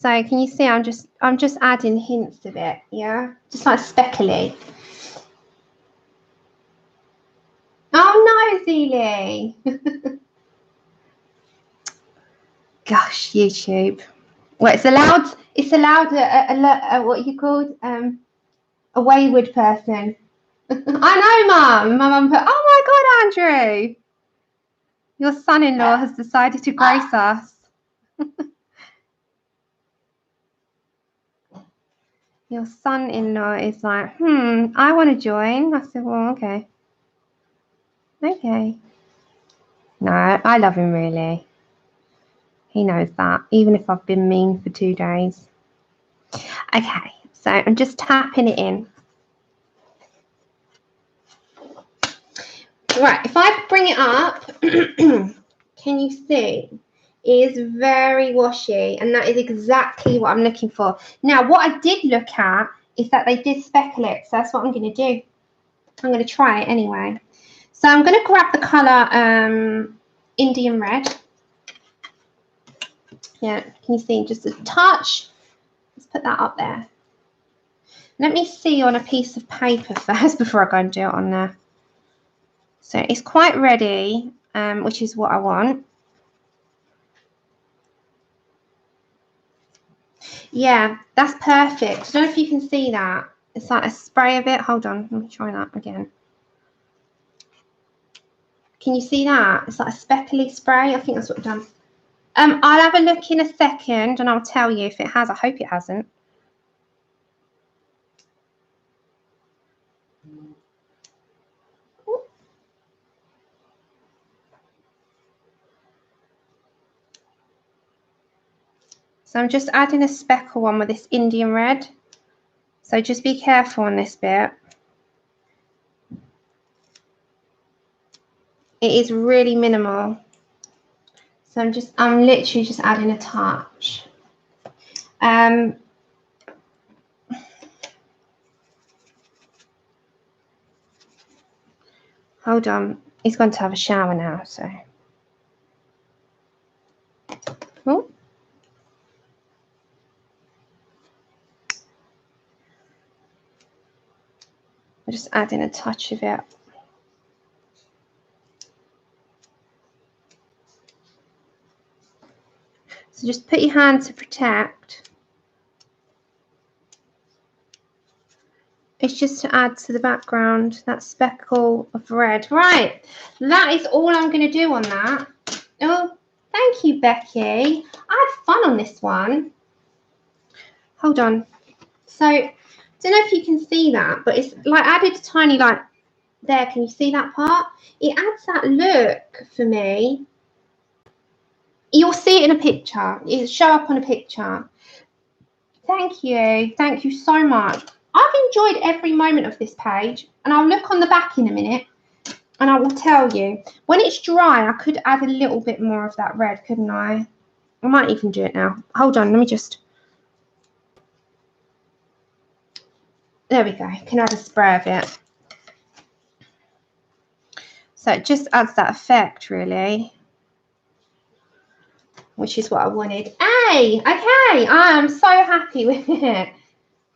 So can you see I'm just adding hints of it, yeah? Just like speckly. Oh no, Zelie. Gosh, YouTube. Well, it's allowed what are you called? A wayward person. I know, Mum. My mum put, oh my God, Andrew. Your son-in-law has decided to grace us. Your son-in-law is like, I want to join. I said, well, okay. Okay. No, I love him really. He knows that, even if I've been mean for 2 days. Okay, so I'm just tapping it in. Right, if I bring it up, can you see? It is very washy, and that is exactly what I'm looking for. Now, what I did look at is that they did speckle it, so that's what I'm going to do. I'm going to try it anyway. So I'm going to grab the colour Indian Red. Yeah, can you see just a touch? Let's put that up there. Let me see on a piece of paper first before I go and do it on there. So it's quite ready, which is what I want. Yeah, that's perfect. I don't know if you can see that. It's like a spray of it. Hold on, let me try that again. Can you see that? It's like a speckly spray. I think that's what I've done. I'll have a look in a second and I'll tell you if it has. I hope it hasn't. So I'm just adding a speckle one with this Indian Red. So just be careful on this bit. It is really minimal. So I'm literally just adding a touch. Hold on. He's going to have a shower now, so. Oh. I'm just adding a touch of it. So just put your hand to protect. It's just to add to the background, that speckle of red. Right, that is all I'm going to do on that. Oh, thank you, Becky. I had fun on this one. Hold on. So, I don't know if you can see that, but it's like added a tiny, like, there. Can you see that part? It adds that look for me. You'll see it in a picture. It'll show up on a picture. Thank you. Thank you so much. I've enjoyed every moment of this page, and I'll look on the back in a minute and I will tell you. When it's dry, I could add a little bit more of that red, couldn't I? I might even do it now. Hold on, let me just. There we go. You can add a spray of it. So it just adds that effect, really, which is what I wanted. Hey, okay, I'm so happy with it.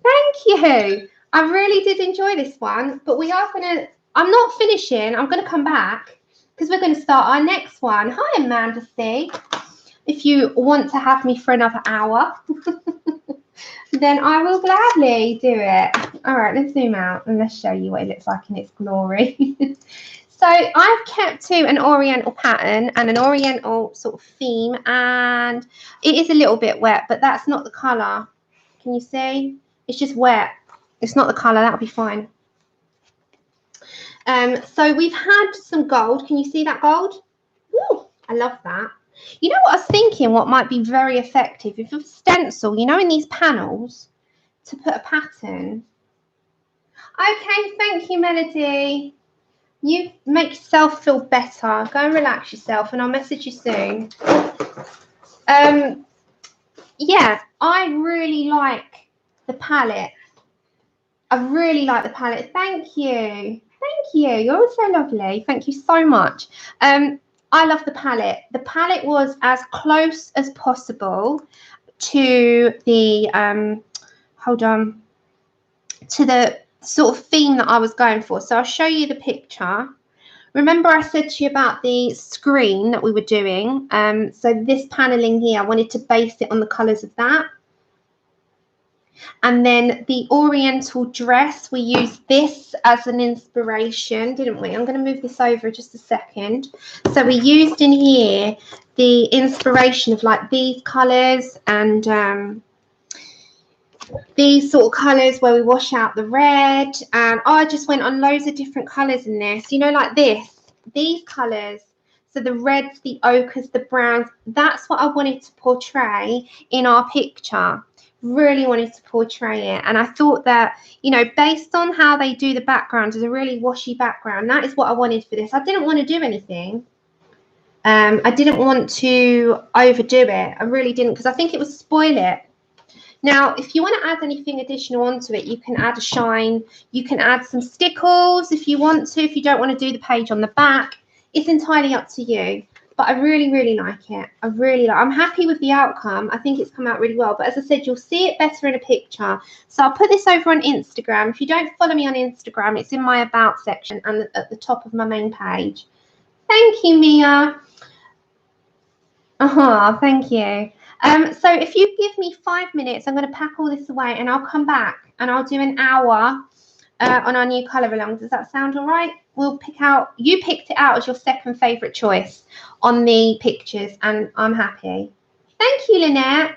Thank you. I really did enjoy this one, but we are going to, I'm not finishing. I'm going to come back because we're going to start our next one. Hi, Amanda C. If you want to have me for another hour, then I will gladly do it. All right, let's zoom out and let's show you what it looks like in its glory. So I've kept to an oriental pattern and an oriental sort of theme, and it is a little bit wet, but that's not the colour. Can you see? It's just wet. It's not the colour. That'll be fine. So we've had some gold. Can you see that gold? Ooh, I love that. You know what I was thinking, what might be very effective, if you stencil, you know, in these panels, to put a pattern. Okay, thank you, Melody. You make yourself feel better. Go and relax yourself, and I'll message you soon. Yeah, I really like the palette. I really like the palette. Thank you. Thank you. You're so lovely. Thank you so much. I love the palette. The palette was as close as possible to the to the sort of theme that I was going for. So I'll show you the picture. Remember I said to you about the screen that we were doing. So this paneling here, I wanted to base it on the colours of that. And then the oriental dress, we used this as an inspiration, didn't we? I'm going to move this over just a second. So we used in here the inspiration of like these colours and these sort of colours where we wash out the red. And I just went on loads of different colours in this, you know, like these colours. So the reds, the ochres, the browns, that's what I wanted to portray in our picture. Really wanted to portray it, and I thought that, you know, based on how they do the background, is a really washy background, that is what I wanted for this. I didn't want to do anything. I didn't want to overdo it. I really didn't, because I think it would spoil it. Now, if you want to add anything additional onto it, you can add a shine. You can add some stickles if you want to. If you don't want to do the page on the back, it's entirely up to you. But I really, really like it. I'm happy with the outcome. I think it's come out really well. But as I said, you'll see it better in a picture. So I'll put this over on Instagram. If you don't follow me on Instagram, it's in my About section and at the top of my main page. Thank you, Mia. Thank you. So if you give me 5 minutes, I'm going to pack all this away and I'll come back and I'll do an hour on our new colour along. Does that sound all right? We'll pick out, you picked it out as your second favourite choice on the pictures, and I'm happy. Thank you, Lynette.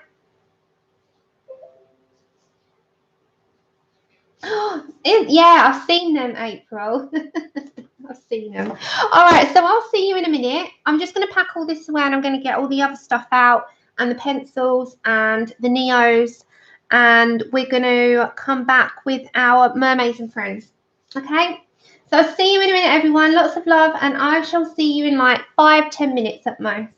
Yeah, I've seen them, April. I've seen them. All right, so I'll see you in a minute. I'm just going to pack all this away and I'm going to get all the other stuff out and the pencils and the Neos, and we're going to come back with our mermaids and friends. Okay? So I'll see you in a minute, everyone. Lots of love, and I shall see you in like 5-10 minutes at most.